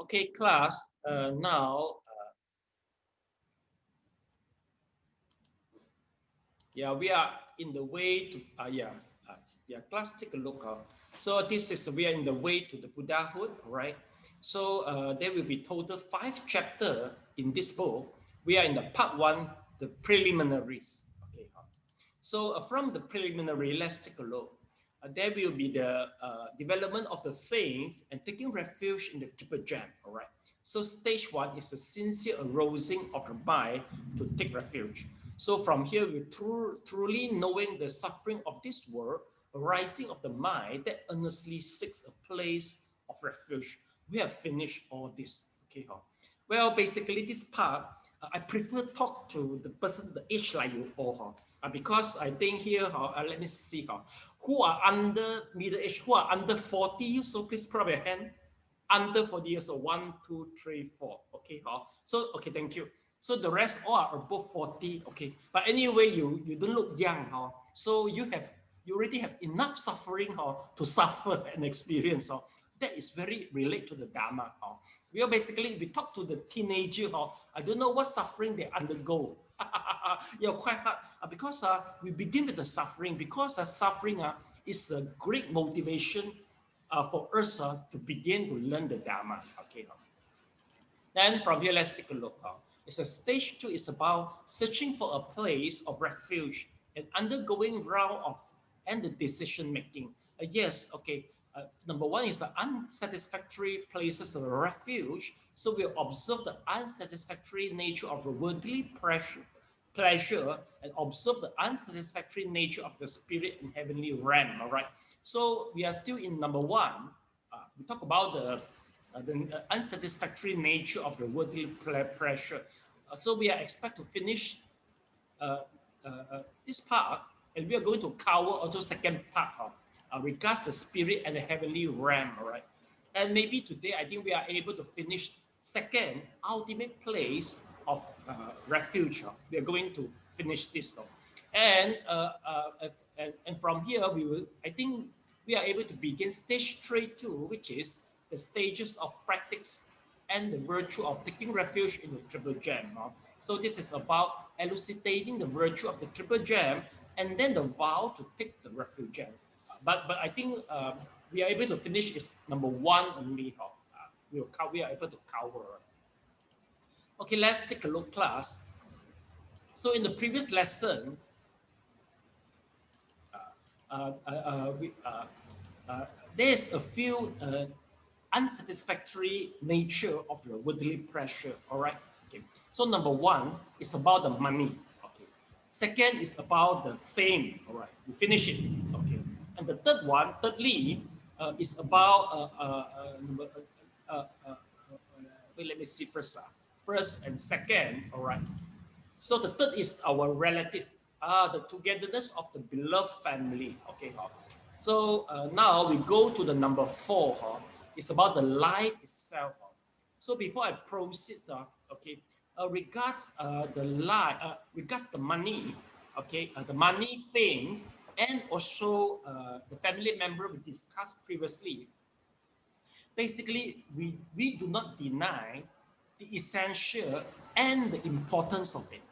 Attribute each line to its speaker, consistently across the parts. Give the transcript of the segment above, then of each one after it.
Speaker 1: Okay, class, now, yeah, we are in the way to, class, take a look. So this is, we are in the way to the Buddhahood, right? So there will be total 5 chapters in this book. We are in the part 1, the preliminaries. Okay, so from the preliminary, let's take a look. There will be the development of the faith and taking refuge in the triple gem, all right? So stage 1 is the sincere arousing of the mind to take refuge. So from here, we truly knowing the suffering of this world, arising of the mind that earnestly seeks a place of refuge. We have finished all this, okay? Well, basically this part, I prefer talk to the person, the age like you all, because I think here, let me see, who are under middle age, who are under 40 years, so please put up your hand. Under 40 years, so 1, 2, 3, 4, okay, so, okay, thank you. So the rest all are above 40, okay, but anyway, you don't look young, so you already have enough suffering to suffer and experience. That is very related to the Dharma. We basically, we talk to the teenager, I don't know what suffering they undergo. Quite hard, because we begin with the suffering, because suffering is a great motivation for us to begin to learn the Dharma. Okay. Then from here, let's take a look. It's a stage 2 is about searching for a place of refuge and undergoing round of and the decision making. Yes, okay. Number 1 is the unsatisfactory places of refuge. So we observe the unsatisfactory nature of the worldly pleasure and observe the unsatisfactory nature of the spirit and heavenly realm. All right. So we are still in number 1. We talk about the unsatisfactory nature of the worldly pleasure. So we are expect to finish this part, and we are going to cover also second part regards the spirit and the heavenly realm, all right? And maybe today, I think we are able to finish second ultimate place of refuge. We are going to finish this. And from here, I think we are able to begin stage 3 too, which is the stages of practice and the virtue of taking refuge in the triple gem. So this is about elucidating the virtue of the triple gem and then the vow to take the refuge gem. But I think we are able to finish is number 1 only. We are able to cover. Okay, let's take a look, class. So in the previous lesson, there's a few unsatisfactory nature of the worldly pressure, all right? Okay. So number 1 is about the money, okay. Second is about the fame, all right? We finish it, okay. And the third one, thirdly, is about, wait, let me see first. First and second, all right? So the third is our relative, the togetherness of the beloved family, okay. So now we go to the number 4. It's about the life itself. So before I proceed, okay, regards the life, regards the money, okay, the money, fame, and also the family member we discussed previously. Basically, we do not deny the essential and the importance of it.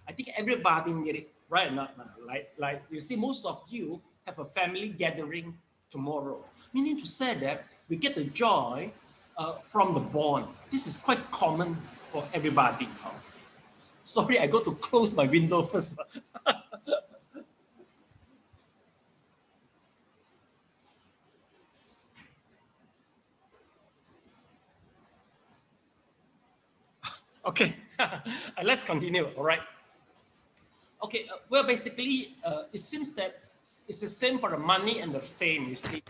Speaker 1: I think everybody need it, right? Like you see, most of you have a family gathering tomorrow, meaning to say that we get the joy from the bond. This is quite common for everybody. Sorry, I go to close my window first. Okay, let's continue, all right? Okay, well, basically, it seems that it's the same for the money and the fame, you see.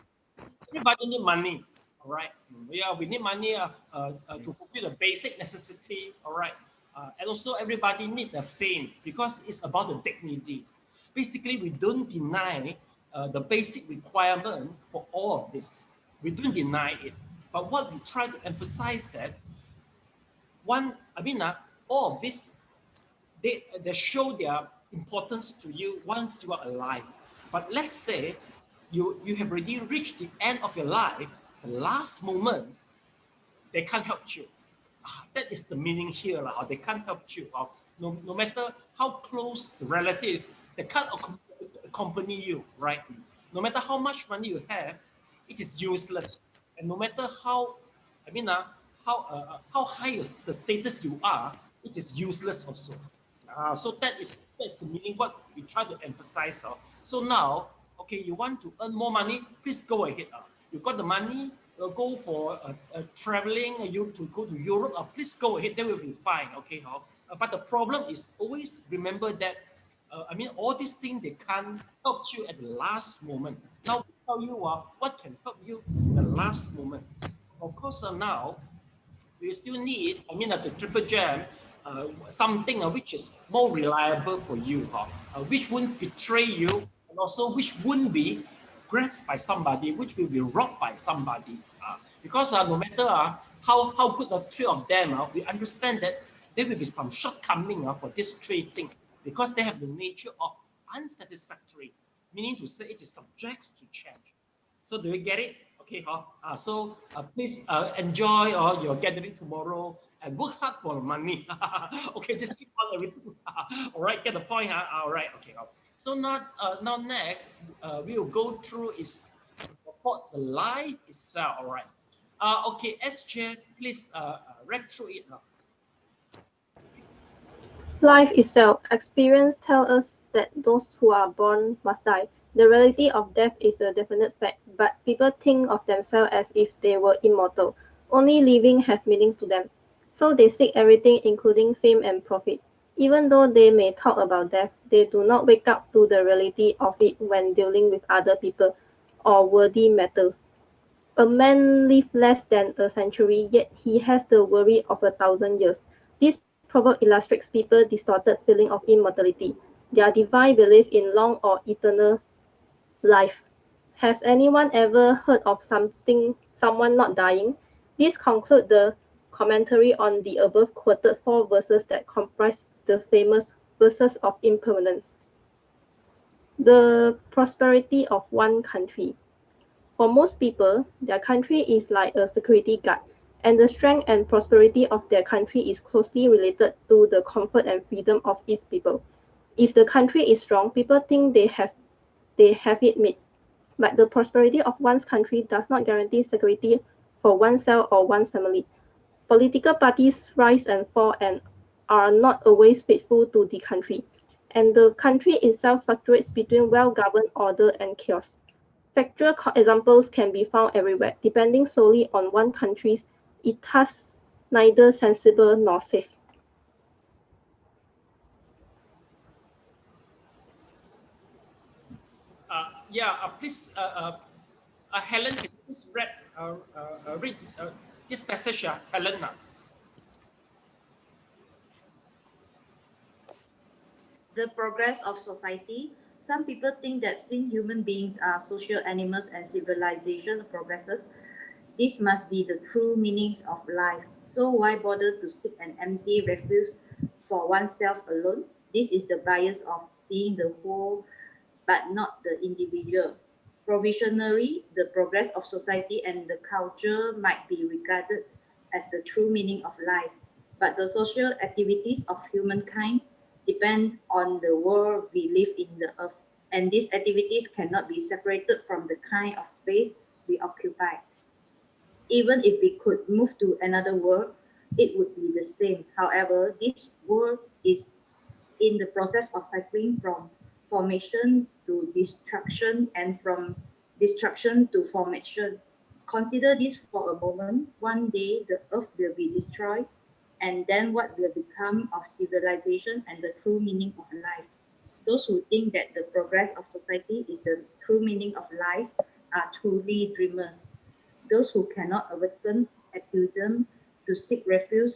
Speaker 1: Everybody need money, all right? Yeah, we need money to fulfill the basic necessity, all right? And also everybody need the fame because it's about the dignity. Basically, we don't deny the basic requirement for all of this. We don't deny it. But what we try to emphasize that all of this, they show their importance to you once you are alive. But let's say you have already reached the end of your life, the last moment, they can't help you. That is the meaning here. They can't help you. No matter how close the relative, they can't accompany you, right? No matter how much money you have, it is useless. And no matter how, I mean, how high the status you are, it is useless also. So that's the meaning what we try to emphasize. So now, okay, you want to earn more money, please go ahead. You got the money, go for traveling, you to go to Europe, please go ahead, that will be fine. Okay, but the problem is always remember that all these things they can't help you at the last moment. Now we tell you what can help you at the last moment. Of course, now we still need, the triple jam, something which is more reliable for you, which won't betray you, and also which wouldn't be grasped by somebody, which will be robbed by somebody. Because no matter how good the three of them, we understand that there will be some shortcoming for this three thing, because they have the nature of unsatisfactory, meaning to say it is subject to change. So do you get it? Okay, so please enjoy your gathering tomorrow and work hard for the money. Okay, just keep on everything. All right, get the point. All right, okay. So now next, we will go through is about the life itself. All right. Okay, SJ, please read through it now.
Speaker 2: Life itself, experience tells us that those who are born must die. The reality of death is a definite fact, but people think of themselves as if they were immortal. Only living have meanings to them. So they seek everything, including fame and profit. Even though they may talk about death, they do not wake up to the reality of it when dealing with other people or worthy matters. A man lives less than a century, yet he has the worry of 1,000 years. This proverb illustrates people's distorted feeling of immortality, their divine belief in long or eternal life. Has anyone ever heard of someone not dying? This concludes the commentary on the above quoted four verses that comprise the famous verses of impermanence. The prosperity of one country. For most people, their country is like a security guard, and the strength and prosperity of their country is closely related to the comfort and freedom of its people. If the country is strong, people think they have it made. But the prosperity of one's country does not guarantee security for oneself or one's family. Political parties rise and fall and are not always faithful to the country, and the country itself fluctuates between well-governed order and chaos. Factual examples can be found everywhere. Depending solely on one country, it thus neither sensible nor safe.
Speaker 1: Please, Helen, can you please read this passage, Helen?
Speaker 3: The progress of society. Some people think that since human beings are social animals and civilization progresses, this must be the true meanings of life. So why bother to seek an empty refuge for oneself alone? This is the bias of seeing the whole but not the individual. Provisionally, the progress of society and the culture might be regarded as the true meaning of life, but the social activities of humankind depend on the world we live in the earth, and these activities cannot be separated from the kind of space we occupy. Even if we could move to another world, it would be the same. However, this world is in the process of cycling from formation to destruction and from destruction to formation. Consider this for a moment. One day the earth will be destroyed, and then what will become of civilization and the true meaning of life? Those who think that the progress of society is the true meaning of life are truly dreamers. Those who cannot awaken atheism to seek refuge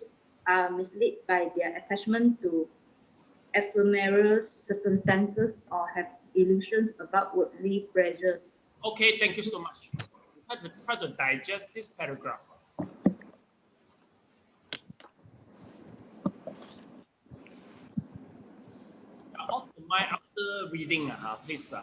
Speaker 3: are misled by their attachment to ephemeral circumstances or have illusions about worldly pleasure.
Speaker 1: Okay, thank you so much. Try to digest this paragraph. Off the mic after reading, please.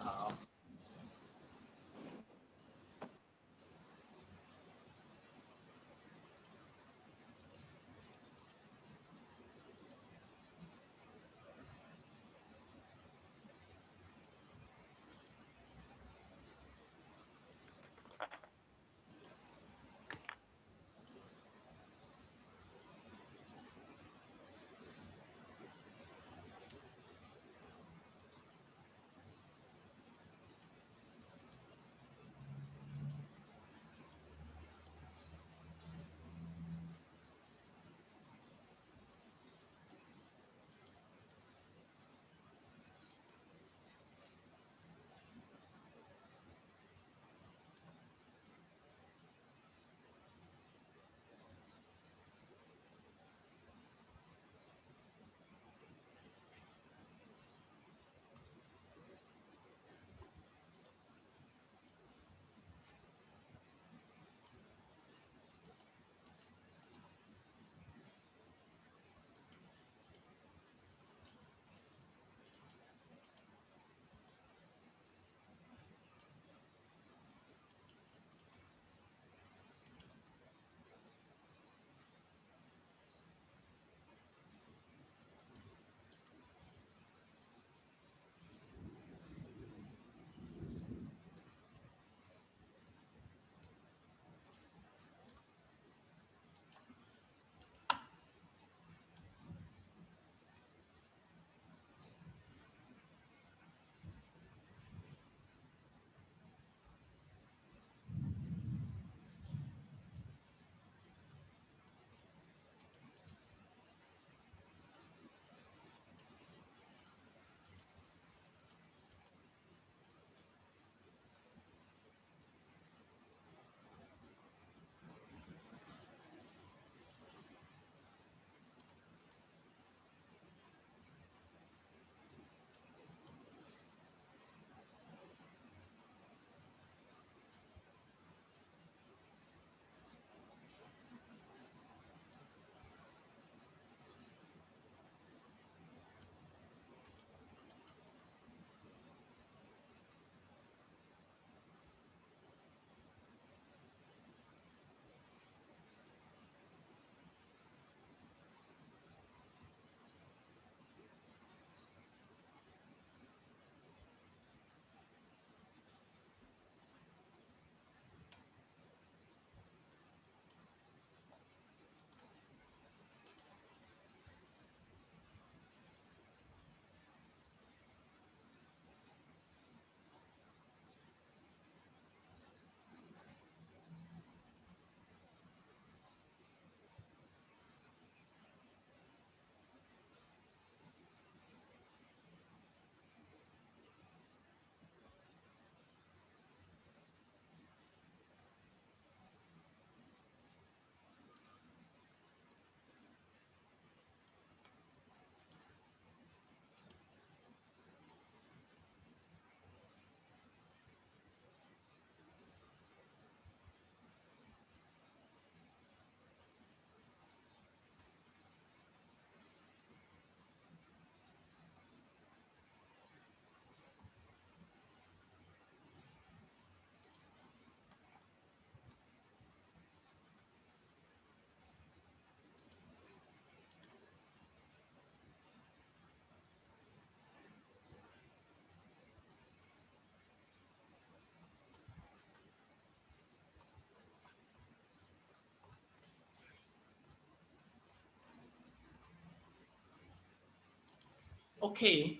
Speaker 1: Okay.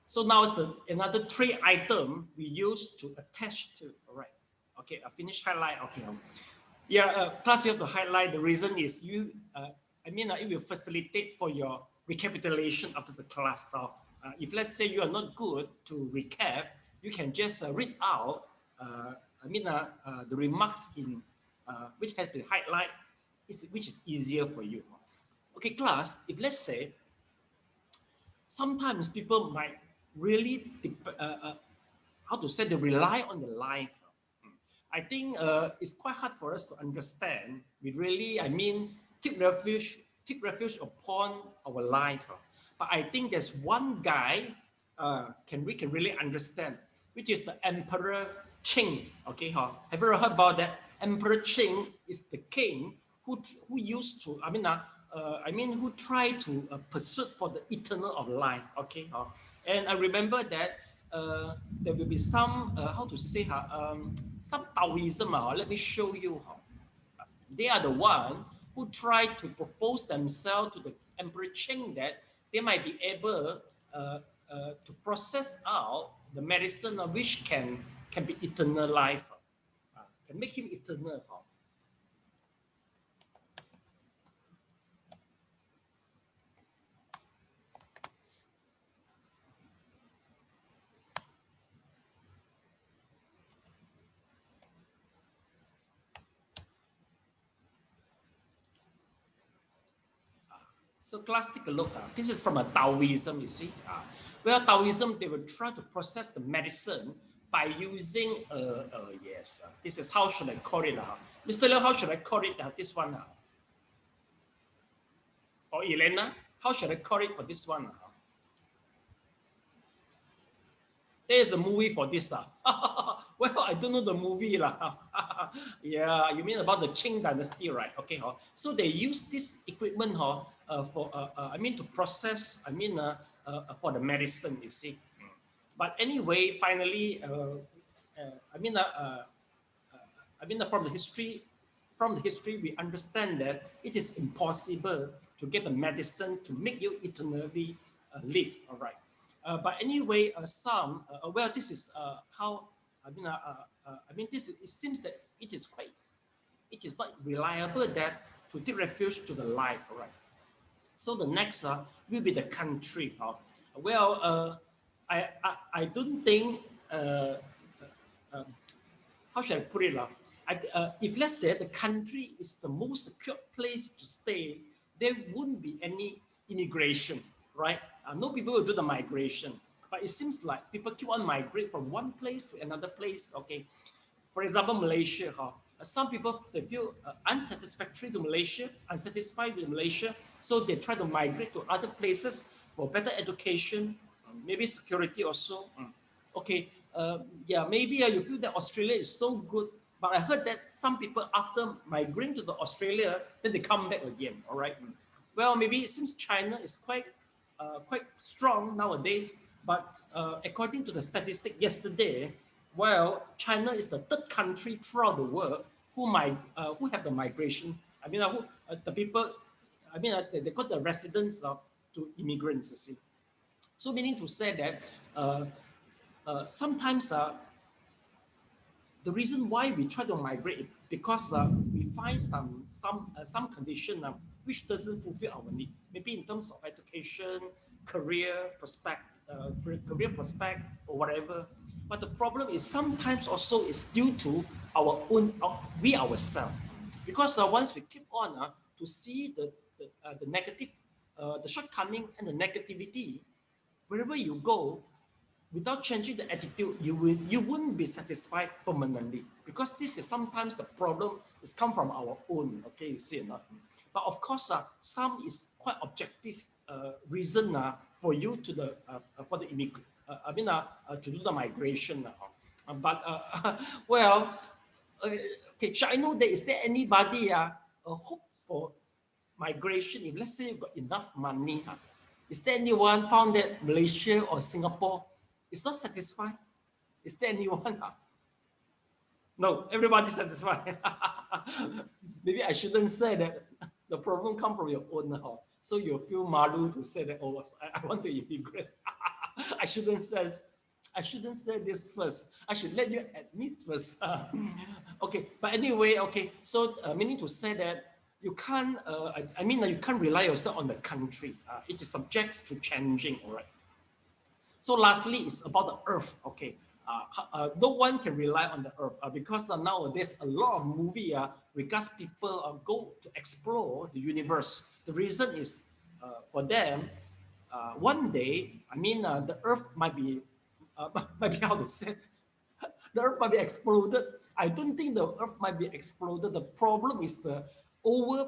Speaker 1: So now it's another three item we use to attach to. All right. Okay, I finished highlight. Okay. Yeah, plus you have to highlight. The reason is it will facilitate for your recapitulation after the class. So if let's say you are not good to recap, you can just read out, the remarks in which has been highlighted, which is easier for you. Okay, class, if let's say, sometimes people might really, they rely on the life. I think it's quite hard for us to understand. We really, take refuge upon our life. But I think there's one guy we can really understand, which is the Emperor Qing. Okay, have you ever heard about that? Emperor Qing is the king who used to, who tried to pursue for the eternal of life. Okay, and I remember that there will be some some Taoism. Let me show you. They are the one who try to propose themselves to the Emperor Qing that they might be able to process out the medicine which can be eternal life, can make him eternal. So class, take a look. This is from a Taoism, you see. Well, Taoism, they will try to process the medicine by using, this is, how should I call it? Mr. Liu, how should I call it? This one. Or Elena, how should I call it for this one? There's a movie for this. Well, I don't know the movie. Yeah, you mean about the Qing dynasty, right? Okay. So they use this equipment to process, for the medicine, you see. But anyway, finally, from the history, we understand that it is impossible to get the medicine to make you eternally live, all right? But anyway, this is how, it seems that it is not reliable that to take refuge to the life, all right? So the next will be the country. I don't think, how should I put it? If let's say the country is the most secure place to stay, there wouldn't be any immigration, right? No people will do the migration. But it seems like people keep on migrate from one place to another place, okay? For example, Malaysia, some people, they feel unsatisfactory to Malaysia, unsatisfied with Malaysia, so they try to migrate to other places for better education, maybe security also. Okay, maybe you feel that Australia is so good, but I heard that some people after migrating to the Australia, then they come back again, all right? Well, maybe it seems China is quite strong nowadays, but according to the statistic yesterday, well, China is the third country throughout the world who have the migration. The people, they call the residents to immigrants, you see. So meaning to say that sometimes the reason why we try to migrate is because we find some condition which doesn't fulfill our need. Maybe in terms of education, career prospect, or whatever. But the problem is sometimes also is due to our own, we ourselves. Because once we keep on to see the negative, the shortcoming and the negativity, wherever you go, without changing the attitude, you wouldn't be satisfied permanently, because this is sometimes the problem is come from our own. Okay, you see or not? But of course, some is quite objective reason for you to the for the immigrant. To do the migration. Okay, I know that is there anybody hope for migration if let's say you've got enough money? Is there anyone found that Malaysia or Singapore is not satisfied? Is there anyone? No, everybody's satisfied. Maybe I shouldn't say that the problem comes from your own. So you feel malu to say that, oh, I want to immigrate. I shouldn't say this first. I should let you admit first. Okay, but anyway, okay. So meaning to say that you can't. I mean, you can't rely yourself on the country. It is subject to changing. All right. So lastly, it's about the earth. Okay, no one can rely on the earth because nowadays a lot of movie regards people go to explore the universe. The reason is for them, one day, I mean, the earth might be, might be how to say, the earth might be exploded. I don't think the earth might be exploded. The problem is the over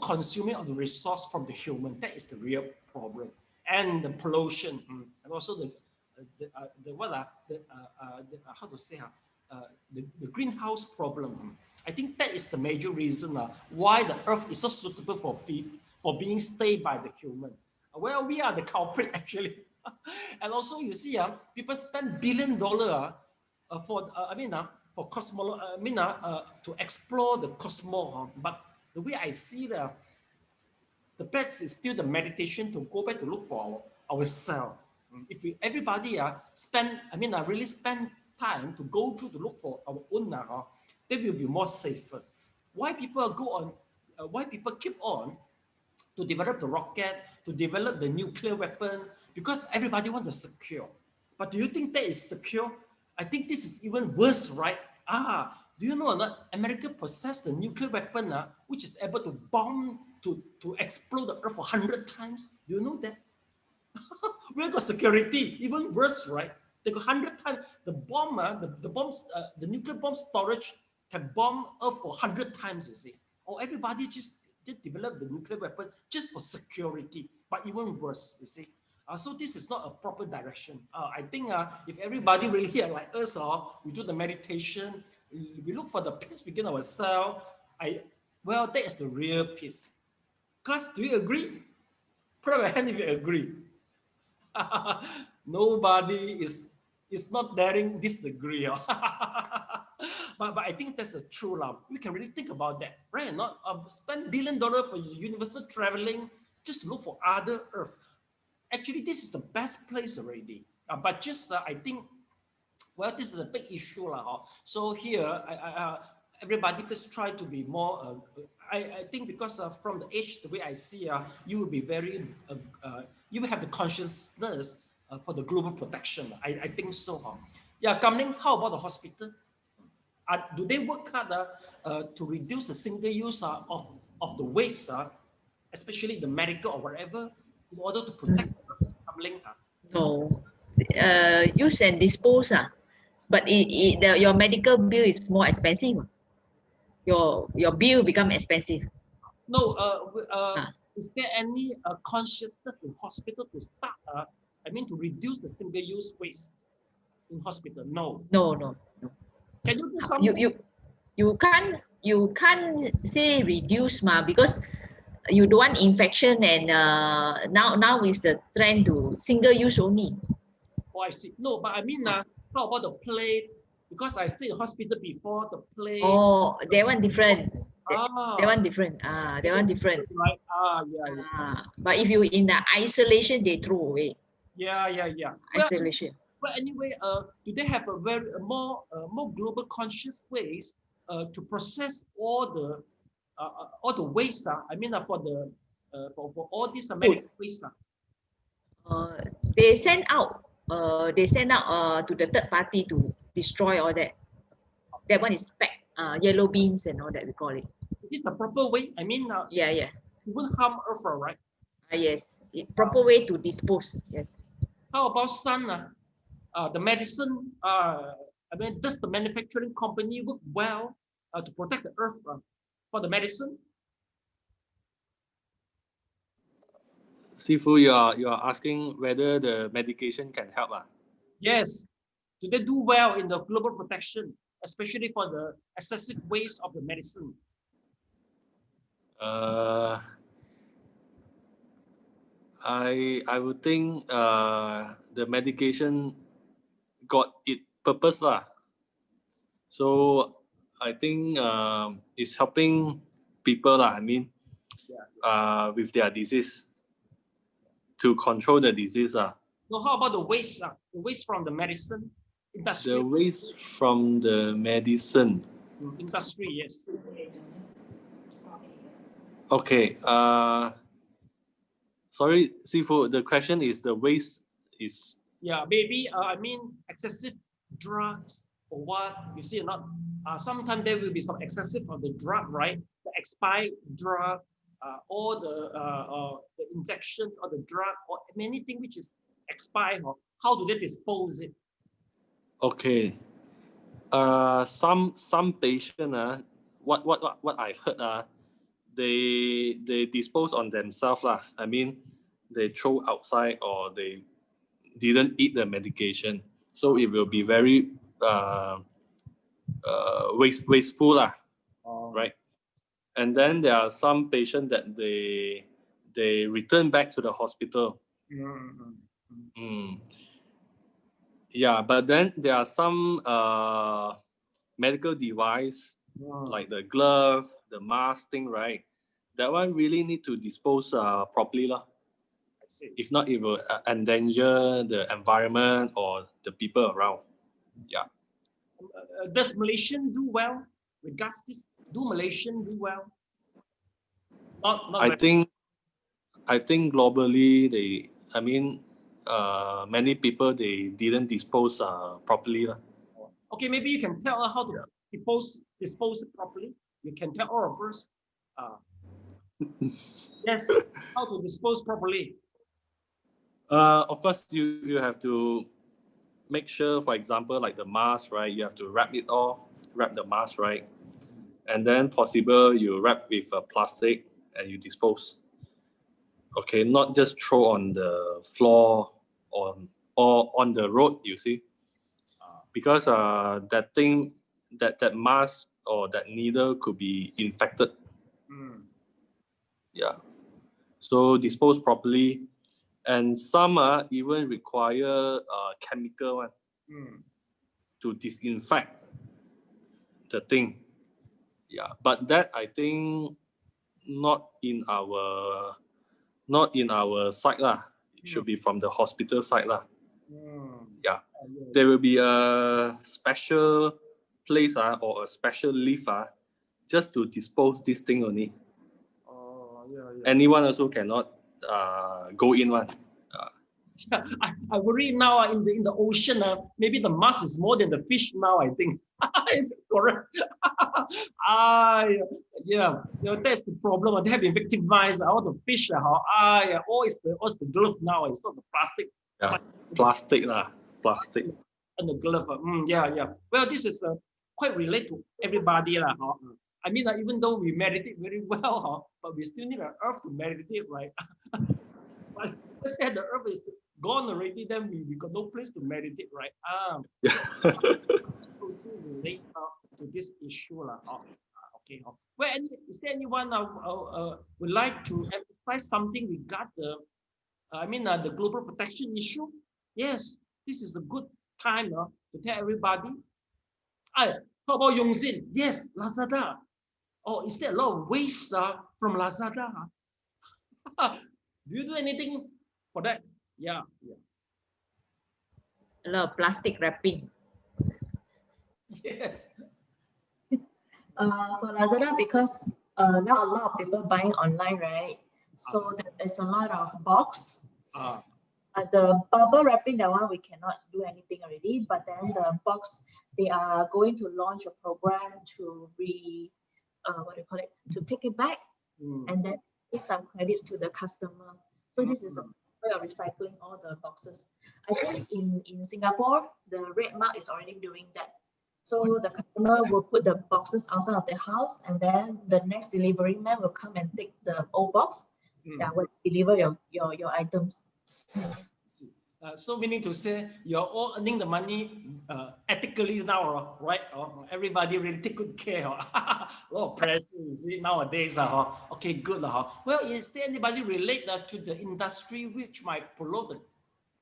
Speaker 1: consuming of the resource from the human. That is the real problem. And the pollution, and also the greenhouse problem. I think that is the major reason why the earth is not suitable for being stayed by the human. Well, we are the culprit actually. And also you see, people spend $1 billion for to explore the cosmos. But the way I see the best is still the meditation to go back to look for ourselves. If everybody really spend time to go through to look for our own, they will be more safer. Why people go on? Why people keep on to develop the rocket, to develop the nuclear weapon? Because everybody wants to secure. But do you think that is secure? I think this is even worse, right? Do you know that America possesses the nuclear weapon which is able to bomb to explode the earth 100 times? Do you know that? Where got security? Even worse, right? They got 100 times. The bomb, the nuclear bomb storage can bomb Earth for 100 times, you see. Or everybody just develop the nuclear weapon just for security, but even worse, you see. So this is not a proper direction. I think if everybody really like us, we do the meditation, we look for the peace within ourselves, that is the real peace. Class, do you agree? Put up your hand if you agree. Nobody is not daring disagree. But I think that's the true love. We can really think about that, right? Not spend $1 billion for universal traveling just to look for other Earth. Actually, this is the best place already. But just I think, well, this is a big issue. So here, everybody please try to be more, I think because from the age, the way I see, you will be very, you will have the consciousness for the global protection. I think so. Yeah, Kam-Ling, how about the hospital? Do they work hard to reduce the single use of the waste, especially the medical or whatever, in order to protect Kam-Ling?
Speaker 4: No, use and dispose. But your medical bill is more expensive. Your bill become expensive.
Speaker 1: No, is there any consciousness in hospital to start, to reduce the single-use waste in hospital? No.
Speaker 4: No.
Speaker 1: Can you do something?
Speaker 4: You can't say reduce because you don't want infection, and now is the trend to single use only.
Speaker 1: Oh, I see. No, but how about the plate? Because I stayed in hospital before, the plate.
Speaker 4: Oh, that one different. That one different. That one different.
Speaker 1: Right. Yeah.
Speaker 4: But if you in the isolation, they throw away.
Speaker 1: Yeah.
Speaker 4: Isolation.
Speaker 1: Well, anyway, do they have a more global conscious ways to process all the waste? For all these medical waste.
Speaker 4: They send out. To the third party to destroy all that. That one is spec. Yellow beans and all that we call it.
Speaker 1: Is the proper way?
Speaker 4: Yeah.
Speaker 1: It won't harm Earth, right?
Speaker 4: Yes. Proper way to dispose. Yes.
Speaker 1: How about sun? The medicine, does the manufacturing company work well to protect the earth for the medicine?
Speaker 5: Sifu, you are asking whether the medication can help.
Speaker 1: Yes. Do they do well in the global protection, especially for the excessive waste of the medicine?
Speaker 5: I would think the medication got its purpose. So I think it's helping people. with their disease to control the disease.
Speaker 1: So how about the waste? The waste from the medicine industry?
Speaker 5: The waste from the medicine.
Speaker 1: Industry, yes.
Speaker 5: Okay. Sorry, Sifu, the question is the waste is...
Speaker 1: Yeah, maybe, I mean, excessive drugs or what, you see or not? Sometimes there will be some excessive of the drug, right? The expired drug, or the injection or the drug or anything which is expired. How do they dispose it?
Speaker 5: Okay. Some patient, what I heard, they dispose on themselves lah. I mean, they throw outside or they didn't eat the medication, so it will be very wasteful lah, right? And then there are some patients that they return back to the hospital. Yeah, but then there are some medical device like the glove, the mask thing, right? That one really need to dispose properly lah. If not, it will endanger the environment or the people around. Yeah.
Speaker 1: Does Malaysian do well? Regards this, do Malaysian do well? Not
Speaker 5: I think globally many people they didn't dispose properly lah.
Speaker 1: Okay, maybe you can tell us how to dispose it properly. You can tell all of us. Yes, how to dispose properly.
Speaker 5: Of course, you have to make sure, for example, like the mask, right? You have to wrap the mask, right? And then possible you wrap with a plastic and you dispose. Okay, not just throw on the floor or on the road, you see, because that thing, that mask or that needle could be infected. Yeah, so dispose properly. And some even require chemical one to disinfect the thing. Yeah, but that I think not in our side lah. It should be from the hospital side lah. Yeah, there will be a special place or a special lift just to dispose this thing only. Anyone also cannot go in one.
Speaker 1: I worry now in the ocean. Maybe the mass is more than the fish now, I think. Is this correct? Yeah, that's the problem. They have been victimized. All the fish, what's the glove now? It's not the plastic.
Speaker 5: Yeah, plastic lah, plastic.
Speaker 1: And the glove. Yeah. Well, this is quite related to everybody lah. I mean, even though we meditate very well, but we still need an earth to meditate, right? But let's say the earth is gone already, then we got no place to meditate, right? Also relate to this issue lah. Okay. Well, is there anyone would like to emphasize something regard the global protection issue? Yes, this is a good time to tell everybody. How about Yongzin? Yes, Lazada. Oh, is there a lot of waste from Lazada? Do you do anything for that? Yeah.
Speaker 4: A lot of plastic wrapping.
Speaker 1: Yes.
Speaker 6: For Lazada, because now a lot of people buying online, right? So there's a lot of box. The bubble wrapping, that one we cannot do anything already. But then the box, they are going to launch a program to to take it back and then give some credits to the customer. So this is a way of recycling all the boxes. I think in Singapore, the red mark is already doing that. So the customer will put the boxes outside of their house, and then the next delivery man will come and take the old box that will deliver your items.
Speaker 1: So meaning to say you're all earning the money ethically now, right? Everybody really take good care. A lot of pressure nowadays. Okay, good. Well, is there anybody relate to the industry which might pollute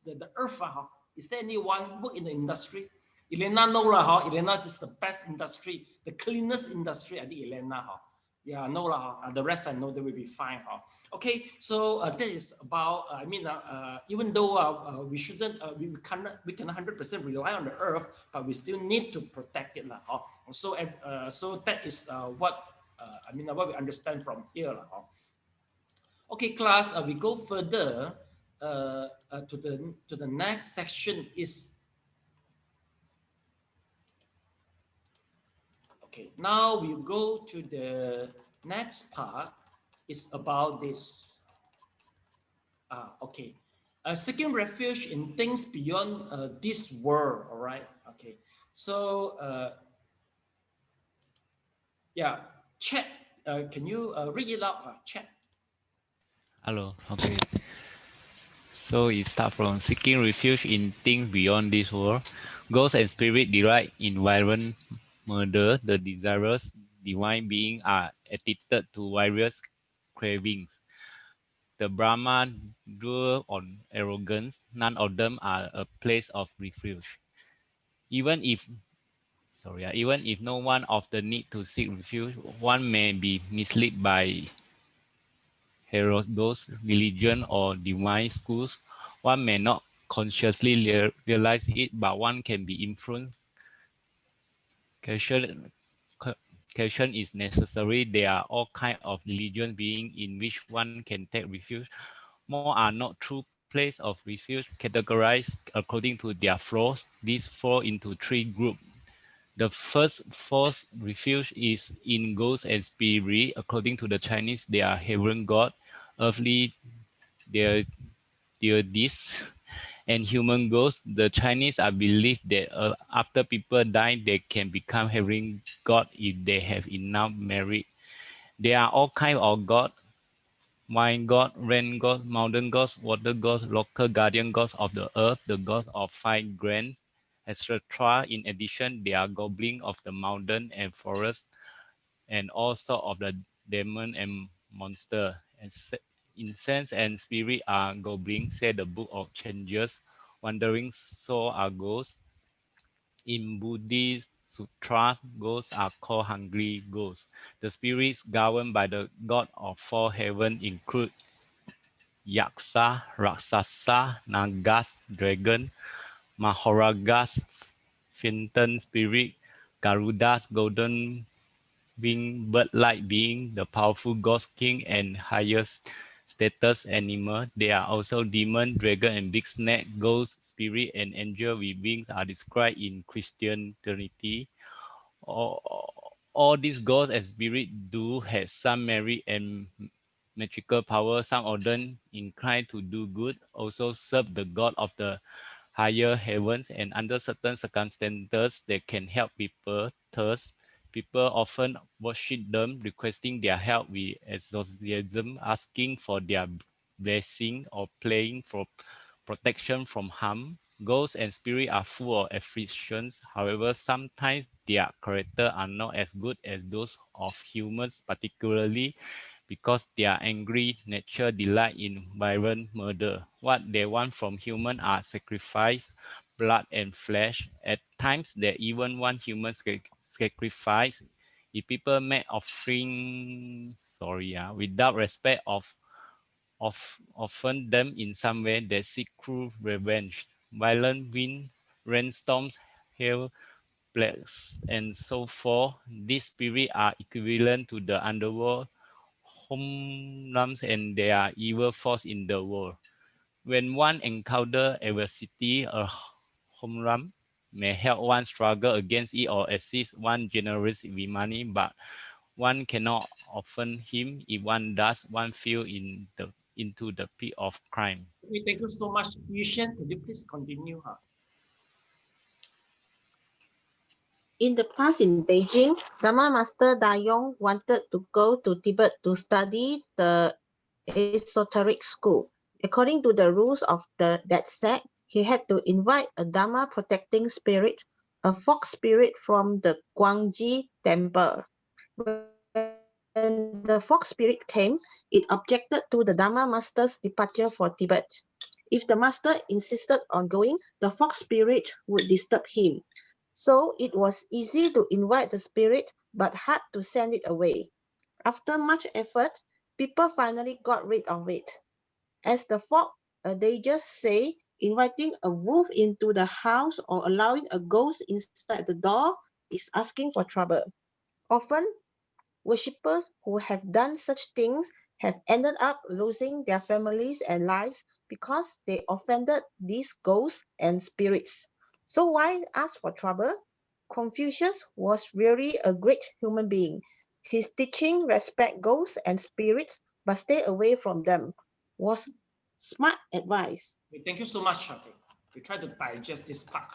Speaker 1: the earth? Is there anyone work in the industry? Elena know Elena is the best industry, the cleanest industry. I think Elena. Yeah, no lah. The rest I know they will be fine. Okay, so that is about. Even though we shouldn't, we cannot 100% rely on the earth, but we still need to protect it lah. So that is what what we understand from here lah. Okay, class. We go further to the next section is. Okay, now we go to the next part. Is about this. Okay. Seeking refuge in things beyond this world. All right. Okay. So, yeah, chat. Can you read it out? Chat.
Speaker 7: Hello. Okay. So it starts from seeking refuge in things beyond this world. Ghosts and spirits derive environment, murder, the desirous divine beings are addicted to various cravings. The Brahma dwell on arrogance. None of them are a place of refuge. Even if no one of the need to seek refuge, one may be misled by heterodox religion or divine schools. One may not consciously realize it, but one can be influenced. Caution is necessary. There are all kinds of religious beings in which one can take refuge. More are not true place of refuge, categorized according to their flaws. These fall into three groups. The first false refuge is in ghosts and spirits. According to the Chinese, they are heaven god, earthly deities, and human ghosts. The Chinese are believed that after people die, they can become heaven god if they have enough merit. There are all kinds of gods: wine god, rain god, mountain gods, water gods, local guardian gods of the earth, the gods of five grants, etc. In addition, there are goblins of the mountain and forest, and all sorts of the demon and monster. And incense and spirit are goblins, said the Book of Changes. Wandering souls are ghosts. In Buddhist sutras, ghosts are called hungry ghosts. The spirits governed by the god of four heavens include Yaksa, Raksasa, Nagas, dragon, Mahoragas, phantom spirit, Garudas, golden winged bird-like being, the powerful ghost king, and highest status animal. There are also demon, dragon, and big snake. Ghost, spirit, and angel with wings are described in Christian Trinity. All these ghosts and spirits do have some merit and magical power. Some of them inclined to do good, also serve the god of the higher heavens, and under certain circumstances they can help people. Thus, people often worship them, requesting their help with enthusiasm, asking for their blessing or praying for protection from harm. Ghosts and spirits are full of afflictions. However, sometimes their character are not as good as those of humans, particularly because their angry nature delight in violent murder. What they want from humans are sacrifice, blood and flesh. At times, they even want human sacrifice. If people make offering, without respect of offend them in some way, they seek cruel revenge. Violent wind, rainstorms, hail, plagues, and so forth. These spirits are equivalent to the underworld homelums, and they are evil force in the world. When one encounters adversity, a homelam may help one struggle against it or assist one generously with money, but one cannot offend him. If one does, one fell into the pit of crime.
Speaker 1: Okay, thank you so much, Yushan. Could you please continue?
Speaker 8: In the past in Beijing, Dharma Master Dayong wanted to go to Tibet to study the esoteric school. According to the rules of that sect, he had to invite a Dharma protecting spirit, a fox spirit from the Guangji temple. When the fox spirit came, it objected to the Dharma Master's departure for Tibet. If the master insisted on going, the fox spirit would disturb him. So it was easy to invite the spirit, but hard to send it away. after much effort, people finally got rid of it. As the folk adagers say, inviting a wolf into the house or allowing a ghost inside the door is asking for trouble. Often, worshippers who have done such things have ended up losing their families and lives because they offended these ghosts and spirits. So why ask for trouble? Confucius was really a great human being. His teaching respect ghosts and spirits, but stay away from them was smart advice.
Speaker 1: Okay, thank you so much. Okay, we try to digest this part.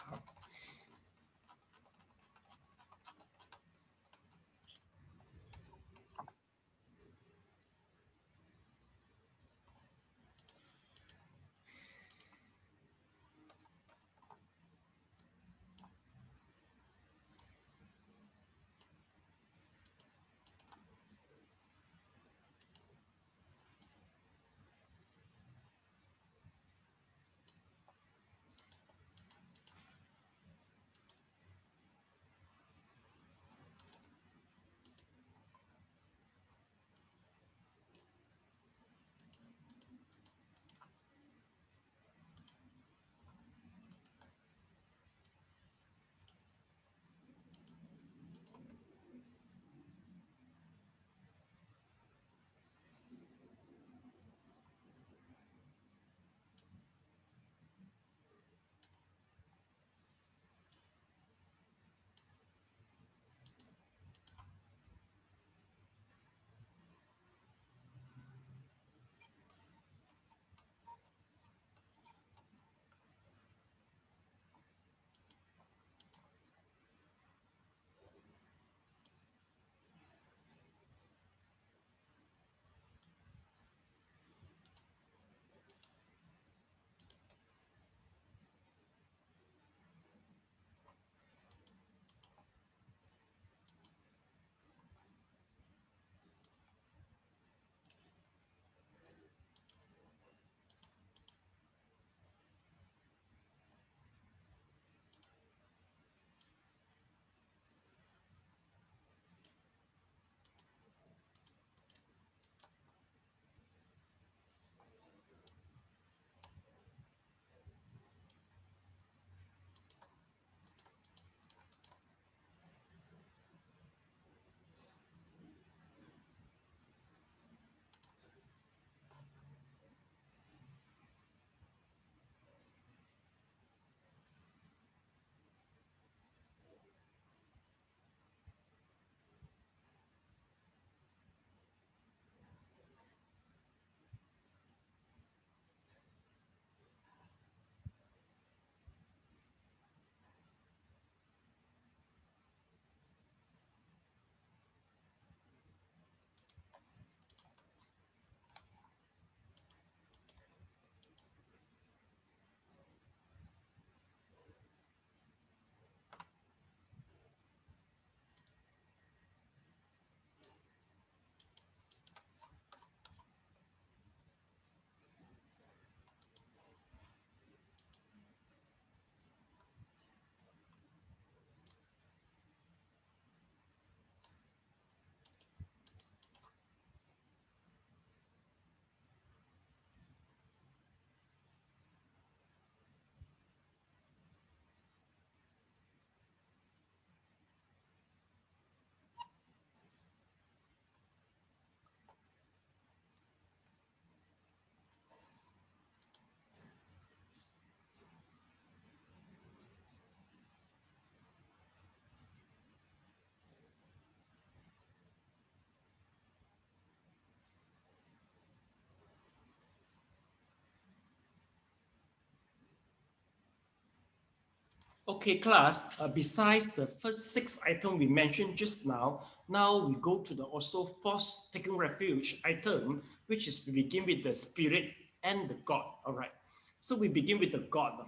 Speaker 1: Okay, class, besides the first 6 items we mentioned just now, now we go to the also fourth taking refuge item, which is we begin with the spirit and the God. All right. So we begin with the God.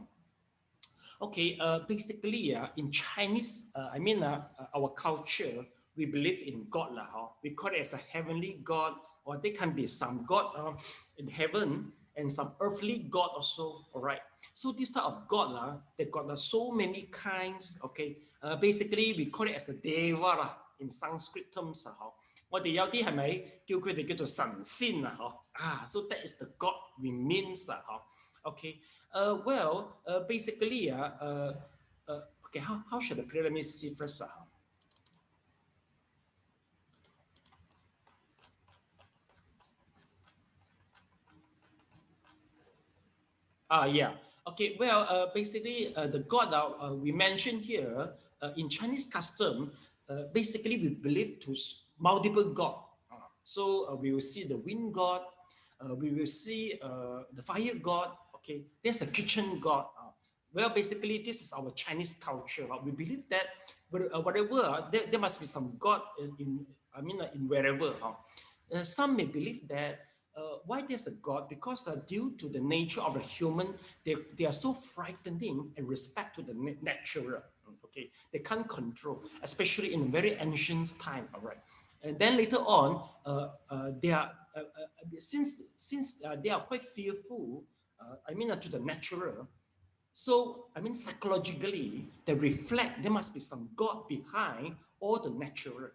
Speaker 1: Okay, basically, in Chinese, our culture, we believe in God. We call it as a heavenly God, or there can be some God in heaven and some earthly God also. All right. So this type of God, they got so many kinds. Okay, basically, we call it as a deva in Sanskrit terms. 我哋有啲係咪叫佢哋叫做神仙啊？so that is the God we means 啊，okay. Well, basically, okay, how should I put it? Let me see first. Yeah. Okay. Well, basically, the God we mentioned here in Chinese custom, basically we believe to multiple God. So we will see the wind God, we will see the fire God. Okay, there's a kitchen God. Well, basically, this is our Chinese culture. We believe that whatever there must be some God in wherever. Some may believe that why there's a God, because due to the nature of the human, they are so frightening and respect to the natural. Okay, they can't control, especially in a very ancient time. All right, and then later on, they are since they are quite fearful. To the natural. So, psychologically, they reflect there must be some God behind all the natural,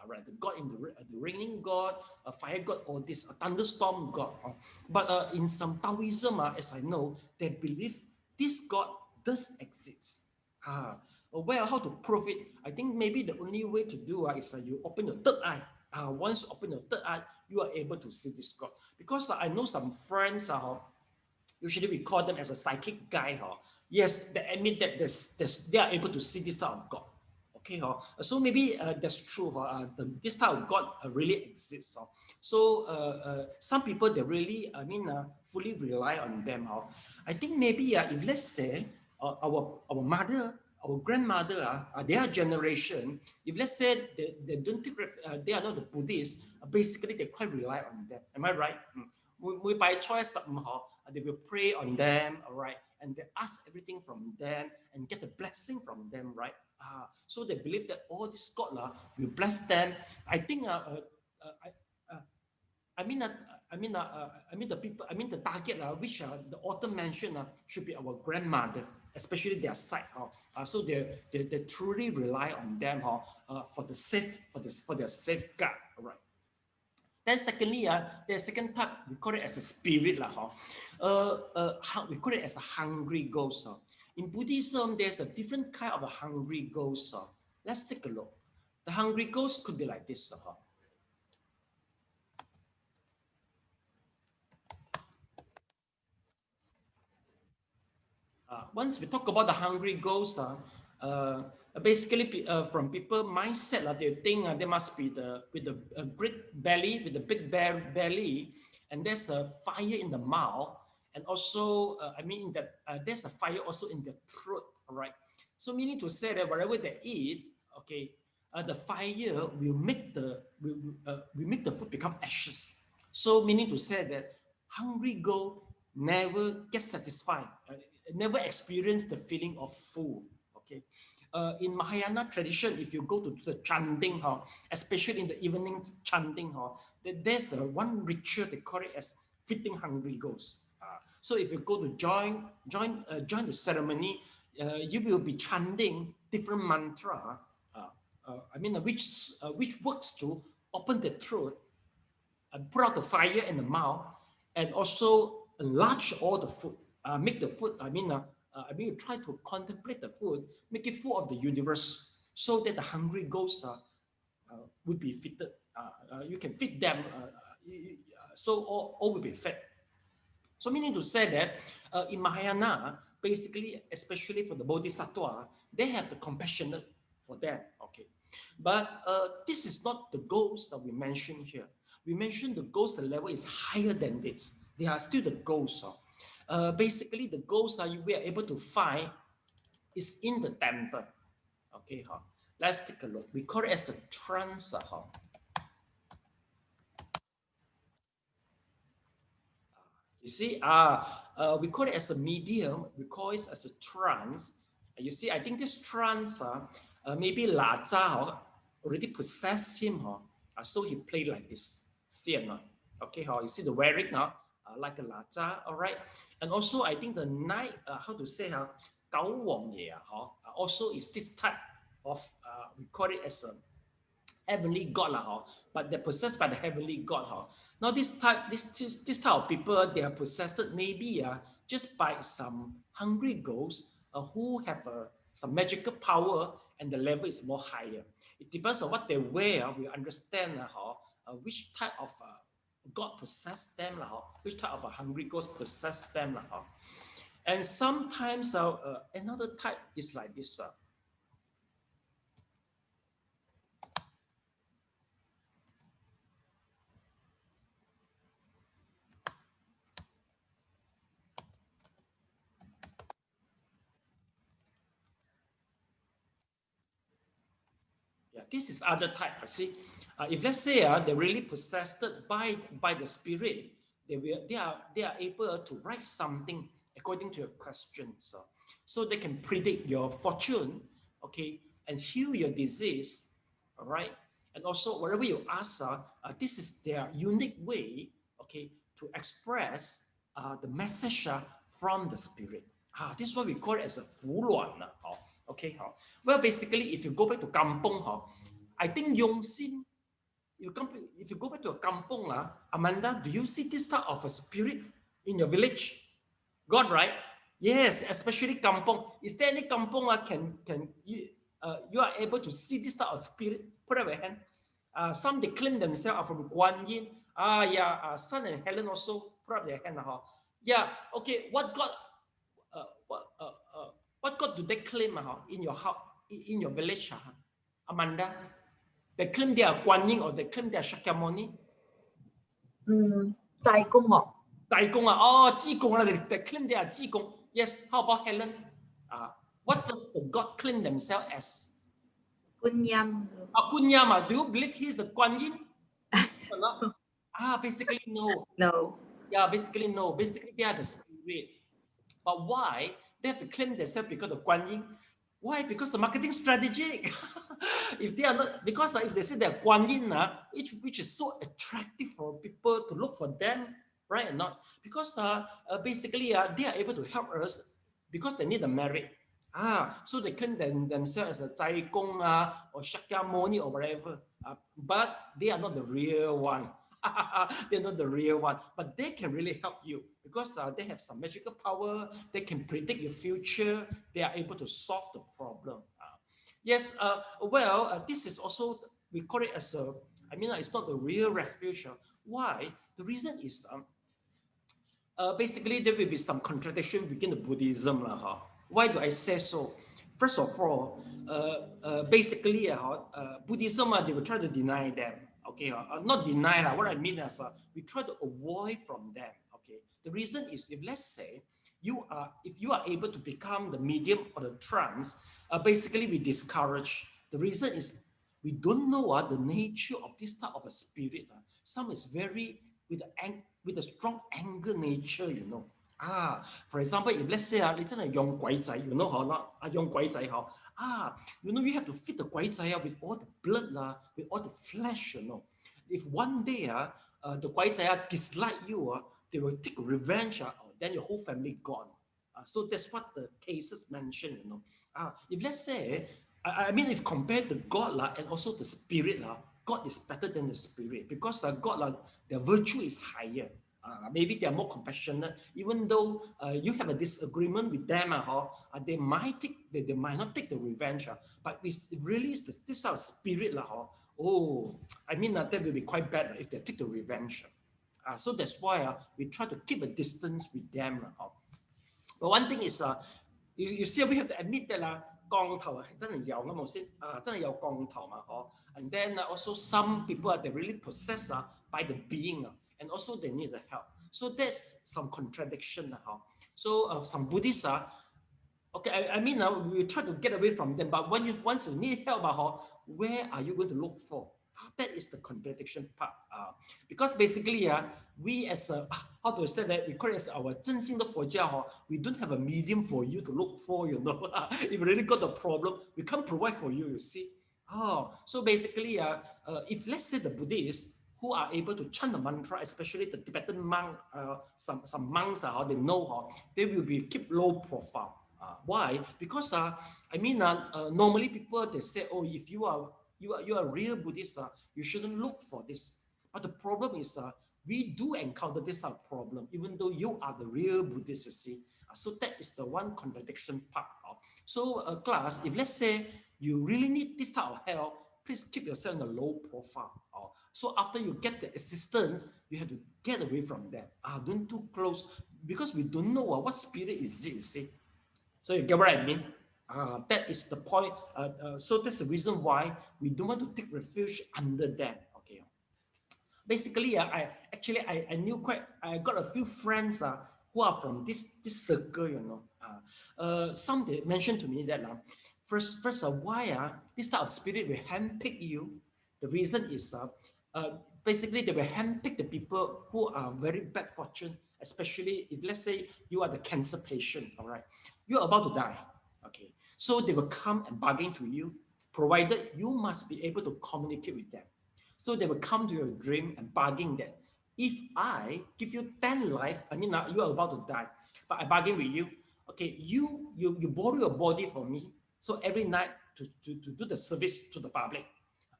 Speaker 1: right? The God in the raining God, a fire God, or this a thunderstorm God. But in some Taoism, as I know, they believe this God does exist. Well, how to prove it? I think maybe the only way to do is you open your third eye. Once you open your third eye, you are able to see this God. Because I know some friends usually we call them as a psychic guy. Yes, they admit that they are able to see this type of God. Okay, so maybe that's true. This type of God really exists. So some people they really, fully rely on them. I think maybe if let's say our mother, our grandmother, their generation, if let's say they don't think they are not the Buddhists, basically they quite rely on them. Am I right? We by choice, they will pray on them, all right, and they ask everything from them and get the blessing from them, right? So they believe that all this God will bless them. I think the people, the target which the author mentioned should be our grandmother, especially their side. So they truly rely on them for their safeguard, all right. Then secondly, the second type, we call it as a spirit. We call it as a hungry ghost. In Buddhism, there's a different kind of a hungry ghost. Let's take a look. The hungry ghost could be like this. Once we talk about the hungry ghost, basically from people mindset, they think there must be with a great belly, with a big belly, and there's a fire in the mouth, and also there's a fire also in the throat. All right, so meaning to say that whatever they eat, okay, the fire will make the food become ashes. So meaning to say that hungry ghost never get satisfied. Never experience the feeling of full. Okay, in Mahayana tradition, if you go to the chanting, especially in the evening chanting, there's one ritual they call it as feeding hungry ghosts. So if you go to join the ceremony, you will be chanting different mantra. Which works to open the throat and put out the fire in the mouth, and also enlarge all the food. Make the food, you try to contemplate the food, make it full of the universe, so that the hungry ghosts would be fitted. You can feed them, so all will be fed. So meaning to say that in Mahayana, basically, especially for the Bodhisattva, they have the compassionate for them. Okay, but this is not the ghost that we mentioned here. We mentioned the ghost level is higher than this. They are still the ghosts. Basically, the ghosts we are able to find is in the temple. Okay, let's take a look. We call it as a trance. You see, we call it as a medium. We call it as a trance. You see, I think this trance, maybe Laza already possessed him. So he played like this. See or not? Okay, you see the wearing now, like a Laza, all right? And also, I think the night, how to say, Gao Wang Ye, also is this type of, we call it as a heavenly God but they're possessed by the heavenly God. Now this type of people, they are possessed maybe just by some hungry ghosts who have some magical power, and the level is more higher. It depends on what they wear. We understand which type of God possessed them, which type of a hungry ghost possessed them. And sometimes another type is like this. Yeah, this is other type. See, if let's say they're really possessed by the spirit, they are able to write something according to your questions, so they can predict your fortune, okay, and heal your disease, all right. And also whatever you ask, this is their unique way, okay, to express the message from the spirit. This is what we call it as a 符卵. Okay, well, basically, if you go back to kampong, I think Yongxin, if you go back to a kampong, Amanda, do you see this type of a spirit in your village? God, right? Yes, especially kampong. Is there any kampong can you are able to see this type of spirit? Put up your hand. Some they claim themselves are from Guanyin. Sun and Helen also put up their hand. Yeah, okay. What God? What God do they claim in your house, in your village, Amanda? They claim they are Guanyin or they claim they are Shakyamuni?
Speaker 6: 斋公哦。
Speaker 1: 斋公哦，济公啊 they claim they are 济公. Yes, how about Helen? What does the God claim themselves as?
Speaker 3: Gunyam.
Speaker 1: Gunyam. Do you believe he is a Guanyin? Or not? Basically no.
Speaker 3: No.
Speaker 1: Yeah, basically no. Basically they are the spirit. But why? They have to claim themselves because of Guanyin. Why? Because the marketing strategy. If they are not, because if they say they're Guanyin, which is so attractive for people to look for them, right or not? Because basically they are able to help us because they need a merit. So they claim themselves as a Zai Gong or Shakyamuni or whatever. But they are not the real one. They're not the real one, but they can really help you because they have some magical power. They can predict your future. They are able to solve the problem. Yes, this is also, we call it as a, it's not the real refuge. Why? The reason is basically there will be some contradiction within the Buddhism. Why do I say so? First of all, basically Buddhism, they will try to deny them. Okay, not deny. What I mean is we try to avoid from them. Okay, the reason is if let's say if you are able to become the medium or the trance, basically we discourage. The reason is we don't know the nature of this type of a spirit. Some is very with a strong anger nature, you know. For example, if let's say 你真係用鬼仔, you know how not? 用鬼仔 how? You know, you have to feed the 鬼仔 with all the blood, with all the flesh, you know. If one day the 鬼仔dislike you, they will take revenge, then your whole family gone. So that's what the cases mention, you know. If let's say, if compared to God and also the spirit, God is better than the spirit because God, their virtue is higher. Maybe they are more compassionate, even though you have a disagreement with them, they might not take the revenge, but it really is this type of spirit, that will be quite bad if they take the revenge. So that's why we try to keep a distance with them. But one thing is, you see, we have to admit that 降頭真係有咁冇先，真係有降頭嘛，And then also some people they really possessed by the being, and also they need the help. So there's some contradiction. So some Buddhists okay, we try to get away from them, but once you need help, where are you going to look for? That is the contradiction part. Because basically, we as how to say that, we call it as our 真心的佛教, we don't have a medium for you to look for, you know. If you really got the problem, we can't provide for you, you see. So basically, if let's say the Buddhists who are able to chant the mantra, especially the Tibetan monk, some monks, they know, they will be keep low profile. Why? Because normally people they say, if you are you are a real Buddhist, you shouldn't look for this. But the problem is, we do encounter this type of problem, even though you are the real Buddhist, you see. So that is the one contradiction part. So class, if let's say you really need this type of help, please keep yourself in a low profile. So after you get the assistance, you have to get away from that. Don't too close, because we don't know what spirit is it, you see. So you get what I mean? That is the point. So that's the reason why we don't want to take refuge under them. Okay. Basically, I got a few friends who are from this circle, you know. Some they mentioned to me that first, why this type of spirit will handpick you. The reason is basically they will handpick the people who are very bad fortune, especially if let's say you are the cancer patient, all right, you're about to die, okay, so they will come and bargain to you, provided you must be able to communicate with them. So they will come to your dream and bargain that if I give you 10 life, I mean you are about to die, but I bargain with you, okay, you borrow your body from me, so every night to do the service to the public,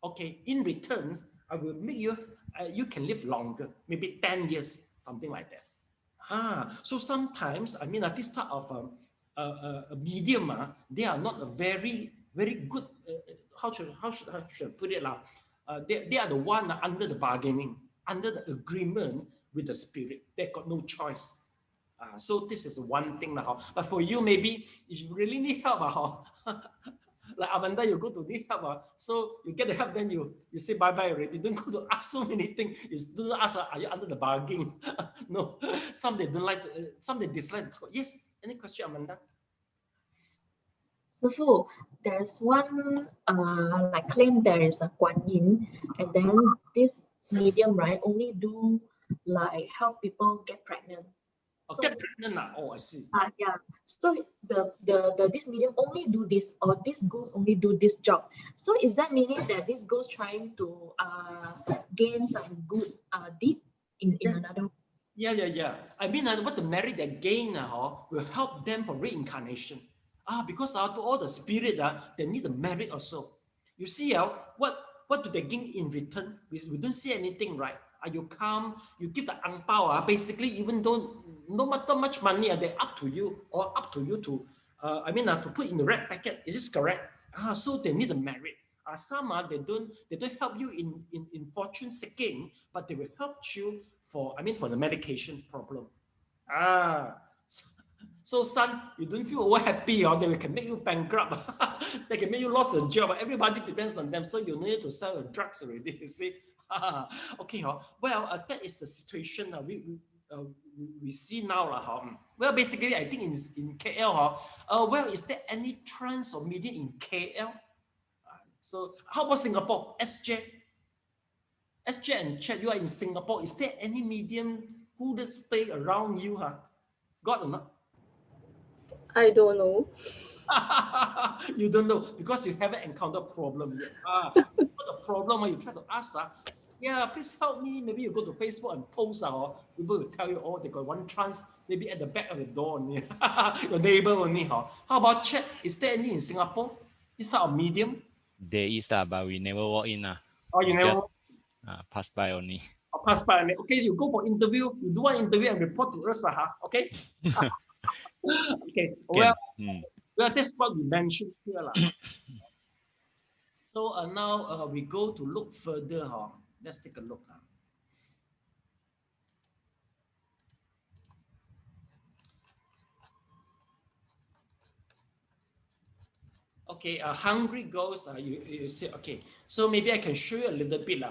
Speaker 1: okay, in returns I will make you you can live longer, maybe 10 years, something like that. So sometimes, I mean, this type of medium, they are not a very good, how should I put it? They are the one under the bargaining, under the agreement with the spirit. They got no choice. So this is one thing. But for you, maybe if you really need help, like Amanda, you go to need help, so you get the help, then you say bye-bye already. Don't go to ask so many things. You don't ask, are you under the bargain? No. Some they don't like, some they dislike. Yes, any question, Amanda?
Speaker 6: Sifu, there's one like claim there is a Guanyin, and then this medium, right, only do like help people get pregnant.
Speaker 1: So, get pregnant. Oh, I see.
Speaker 6: Yeah. So the this medium only do this, or this ghost only do this job. So is that meaning that this ghost trying to gain some good deed in another?
Speaker 1: Yeah. I mean, what the merit they gain will help them for reincarnation. Because to all the spirit, they need the merit also. You see, what do they gain in return? We don't see anything, right? You come, you give the ang pao, basically, even though no matter much money, they're up to you, or up to you to, to put in the red packet. Is this correct? So they need the merit. Some they don't help you in fortune seeking, but they will help you for the medication problem. So son, you don't feel over happy, or they can make you bankrupt. They can make you lose a job. Everybody depends on them, so you need to sell your drugs already. You see. Okay. Well, that is the situation we see now. Well, basically, I think in KL. Well, is there any trance or medium in KL? So how about Singapore? SJ and Chet, you are in Singapore. Is there any medium who would stay around you? Got or not?
Speaker 2: I don't know.
Speaker 1: You don't know because you haven't encountered problem yet. The problem you try to ask, yeah, please help me. Maybe you go to Facebook and post, people will tell you, oh, they got one trance, maybe at the back of the door only. Your neighbor only. How about Chet? Is there any in Singapore? This type of medium?
Speaker 7: There is, but we never walk in.
Speaker 1: Oh, you never
Speaker 7: just pass by only.
Speaker 1: Pass by. Okay, you go for interview. You do one interview and report to us. Okay. Okay. Well, that's what we mentioned here. So now we go to look further. Let's take a look. Okay, hungry ghost, you see, okay. So maybe I can show you a little bit.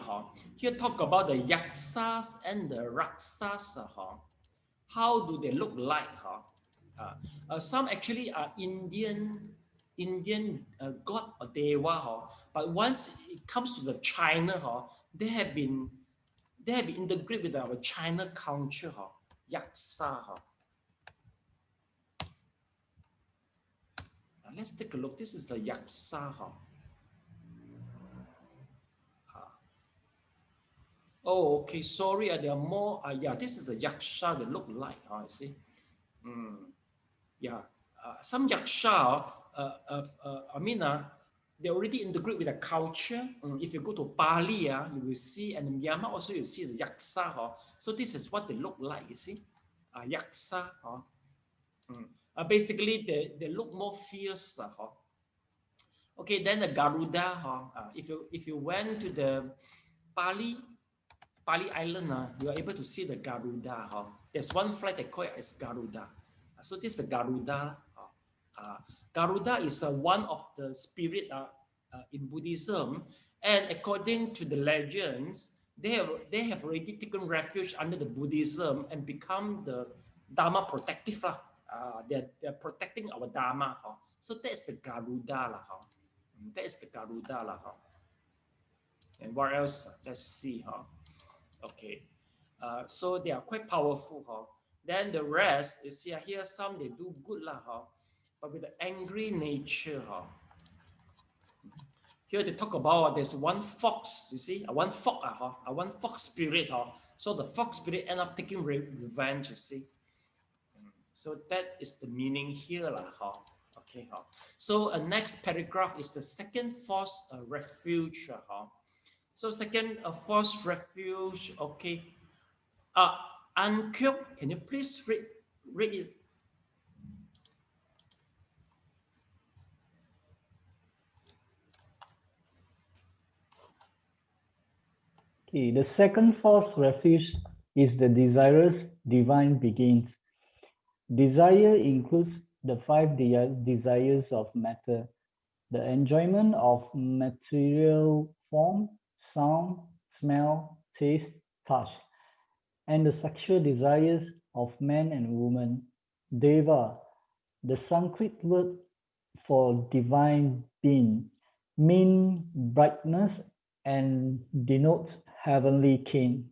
Speaker 1: Here talk about the yaksas and the raksas. How do they look like? Some actually are Indian god or deva. But once it comes to the China, they have been integrated with our China culture. Yaksa. Let's take a look. This is the yaksa. Oh, okay. Sorry, there are more. Yeah, this is the yaksha. They look like. I see. Yeah, some yaksha. they already integrate with the culture. If you go to Bali, you will see, and in Myanmar also you see the yaksa. So this is what they look like, you see. Yaksa. Basically, they look more fierce. Okay, then the Garuda. If you went to the Bali Island, you are able to see the Garuda. There's one flight they call it as Garuda. So this is the Garuda. Garuda is one of the spirit in Buddhism, and according to the legends, they have already taken refuge under the Buddhism and become the Dharma protective. They're protecting our Dharma. So that's the Garuda. That is the Garuda. And what else? Let's see. Okay. So they are quite powerful. Then the rest, you see here some they do good. But with the angry nature. Here they talk about there's one fox, you see, one fox spirit. So the fox spirit end up taking revenge, you see. So that is the meaning here. Okay. So next paragraph is the second force refuge. So second force refuge, okay. Ang Kyung, can you please read it?
Speaker 9: Okay, the second force refuge is the desirous divine beings. Desire includes the five desires of matter, the enjoyment of material form, sound, smell, taste, touch, and the sexual desires of man and woman. Deva, the Sanskrit word for divine being, means brightness and denotes heavenly king.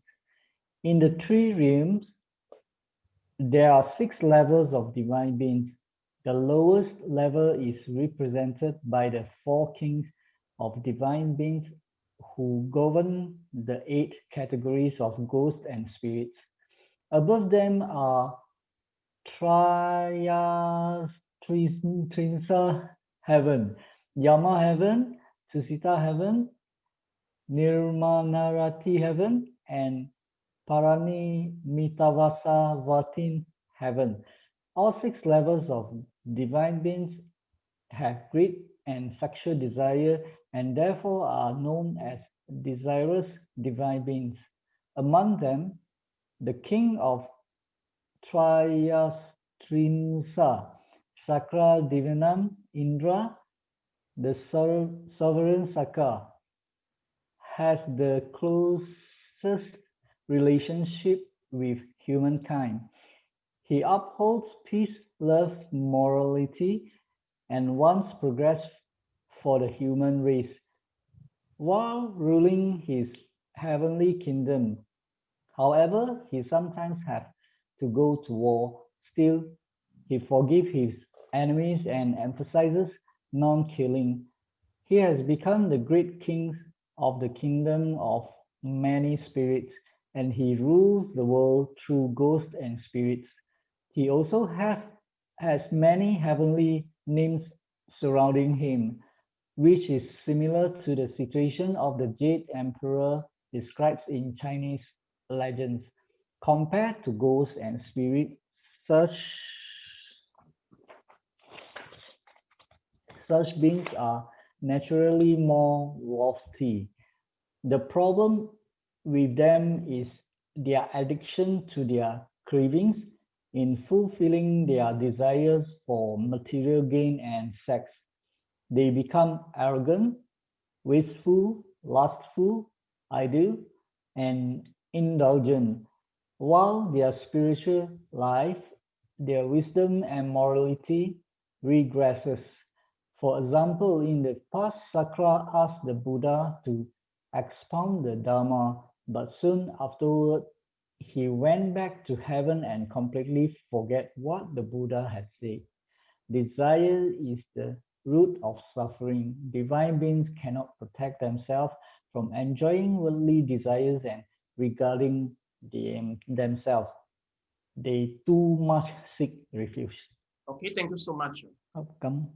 Speaker 9: In the three realms, there are 6 levels of divine beings. The lowest level is represented by the 4 kings of divine beings who govern the 8 categories of ghosts and spirits. Above them are Trinsa heaven, Yama heaven, Susita heaven, Nirmanarati heaven, and Paranimitavasavatin heaven. All 6 levels of divine beings have greed and sexual desire and therefore are known as desirous divine beings. Among them, the king of Trinsa, Sakra Divinam Indra, the sovereign Sakra, has the closest relationship with humankind. He upholds peace, love, morality, and wants progress for the human race. While ruling his heavenly kingdom, however, he sometimes has to go to war. Still, he forgives his enemies and emphasizes non-killing. He has become the great king of the kingdom of many spirits, and he rules the world through ghosts and spirits. He also has many heavenly names surrounding him, which is similar to the situation of the Jade Emperor described in Chinese legends. Compared to ghosts and spirits, such beings are naturally more lofty. The problem with them is their addiction to their cravings in fulfilling their desires for material gain and sex. They become arrogant, wasteful, lustful, idle, and indulgent. While their spiritual life, their wisdom and morality regresses. For example, in the past, Sakra asked the Buddha to expound the Dharma, but soon afterward, he went back to heaven and completely forget what the Buddha had said. Desire is the root of suffering. Divine beings cannot protect themselves from enjoying worldly desires and regarding themselves. They too much seek refuge.
Speaker 1: Okay, thank you so much.
Speaker 9: Welcome.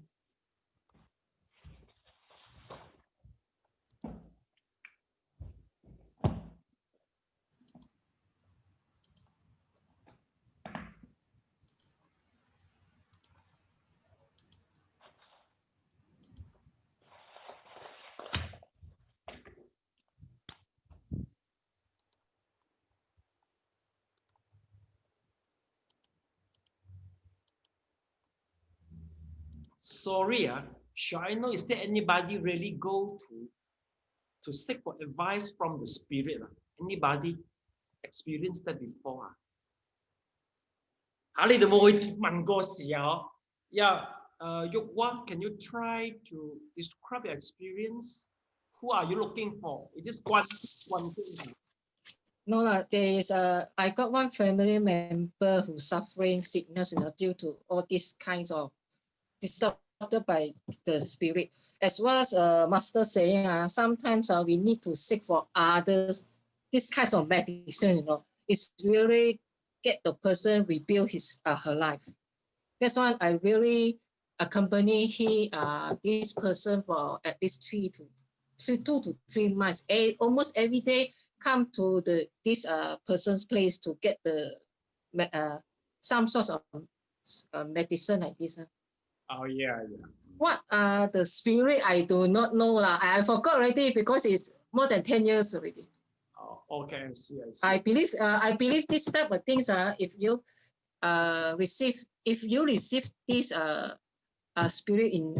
Speaker 1: Sorry, should I know, is there anybody really go to seek for advice from the spirit? Anybody experienced that before? 你哋冇去問過事啊？ Yeah, Yukwa, can you try to describe your experience? Who are you looking for? It is one thing.
Speaker 10: No, there is I got one family member who's suffering sickness, due to all these kinds of disturbed by the spirit. As well as Master saying, sometimes we need to seek for others, this kinds of medicine, it's really get the person rebuild his her life. That's why I really accompany this person for at least 2 to 3 months. Almost every day come to this person's place to get the some sort of medicine like this.
Speaker 1: Oh yeah.
Speaker 10: What the spirit I do not know I forgot already because it's more than 10 years already.
Speaker 1: Oh, okay, I see.
Speaker 10: I believe this type of things if you receive this spirit in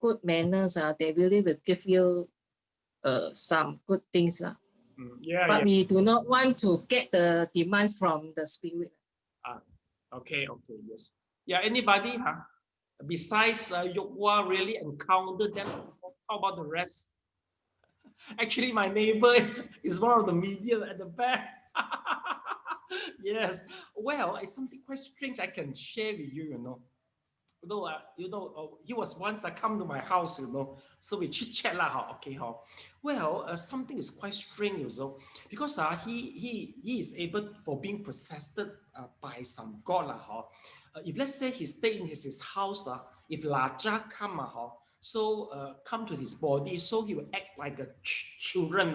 Speaker 10: good manners, they really will give you some good things but we do not want to get the demands from the spirit.
Speaker 1: Okay, yes. Yeah, anybody besides Yokwa really encountered them? How about the rest? Actually, my neighbor is one of the medium at the back. Yes. Well, it's something quite strange I can share with you, he was once come to my house, so we chit chat okay, well, something is quite strange, because he is able for being possessed by some god, if let's say he stay in his house, if Laja come, so come to his body, so he will act like a children,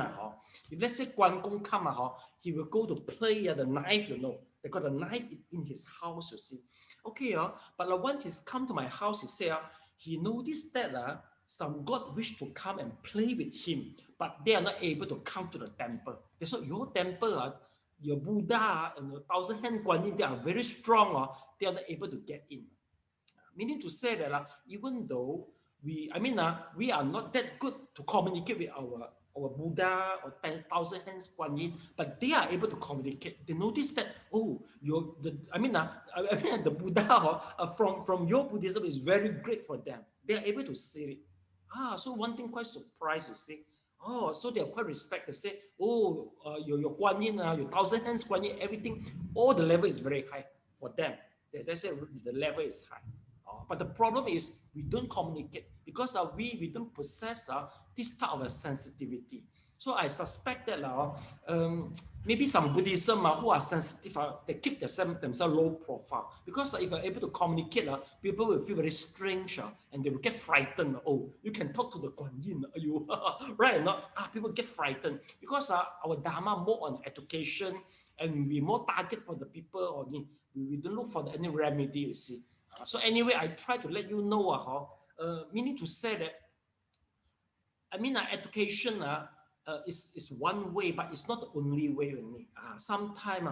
Speaker 1: if let's say Guan Gong come, he will go to play the knife, they got a knife in his house, you see. Okay, but once he's come to my house, he said he noticed that some god wish to come and play with him, but they are not able to come to the temple. They said, your temple, your Buddha and your thousand hand Guanyin, they are very strong, they are not able to get in. Meaning to say that even though we are not that good to communicate with our Buddha or 10,000 hands Guanyin, but they are able to communicate. They notice that the Buddha from your Buddhism is very great for them. They are able to see it. So one thing quite surprised, you see. So they are quite respected. Say, your Guanyin, your thousand hands Guanyin, everything, all the level is very high for them. They say the level is high. But the problem is we don't communicate because we don't possess this type of sensitivity. So I suspect that maybe some Buddhism who are sensitive, they keep themselves low profile. Because if you're able to communicate, people will feel very strange and they will get frightened. Oh, you can talk to the Guanyin, you right? People get frightened because our dharma more on education and we more target for the people, or we don't look for any remedy, you see. So anyway, I try to let you know, meaning to say that, education is one way, but it's not the only way. Sometimes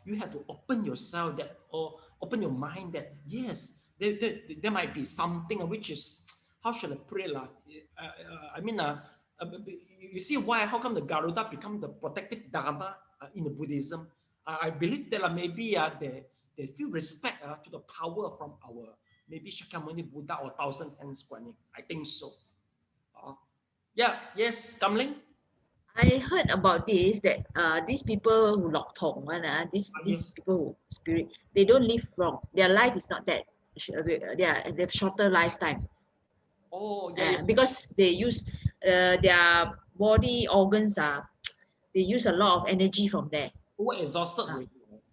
Speaker 1: you have to open yourself or open your mind that, yes, there might be something which is, how should I put it? You see how come the Garuda become the protective dharma in the Buddhism? I believe that maybe they feel respect to the power from our maybe Shakyamuni Buddha or thousand hands Guanyin. I think so. Yes, Kamling.
Speaker 4: I heard about this that these people who lock tong, these people who spirit, they don't live long. Their life is not that. They have shorter lifetime. Because they use their body organs they use a lot of energy from there.
Speaker 1: Exhausted.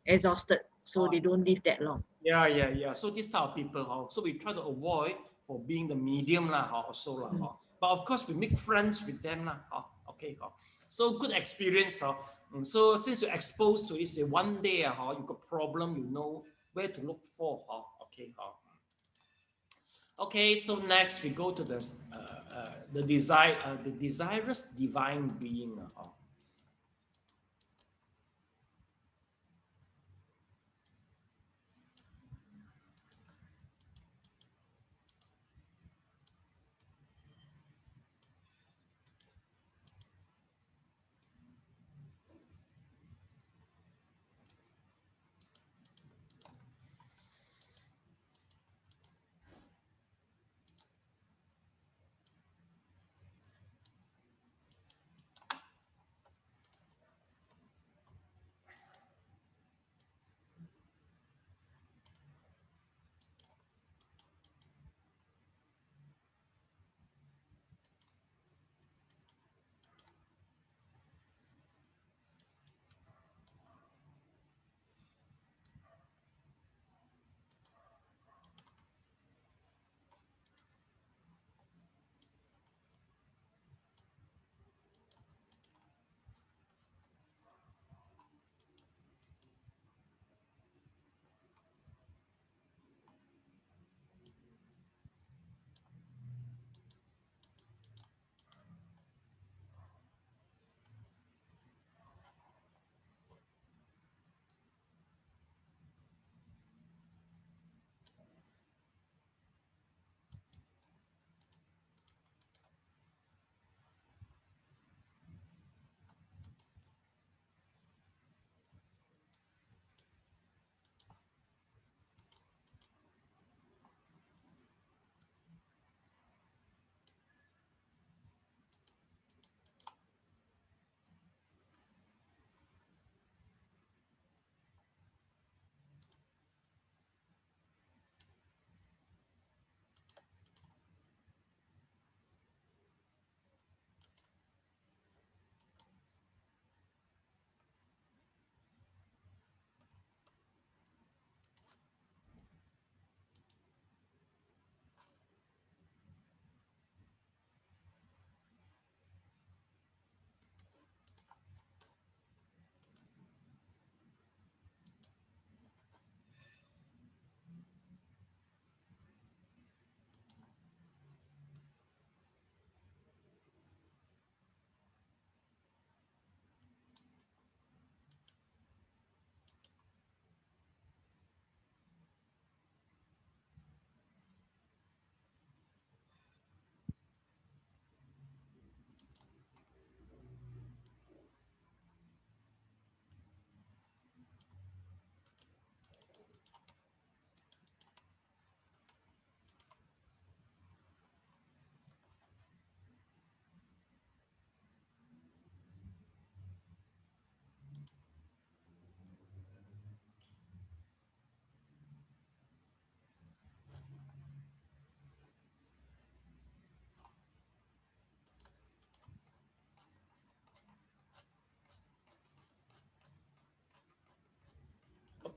Speaker 4: Exhausted, so they don't live that long.
Speaker 1: Yeah. So this type of people, so we try to avoid for being the medium also. But of course we make friends with them okay. So good experience. So since you're exposed to it, say one day you got problem, you know where to look for. Okay. Okay, so next we go to the desirous divine being.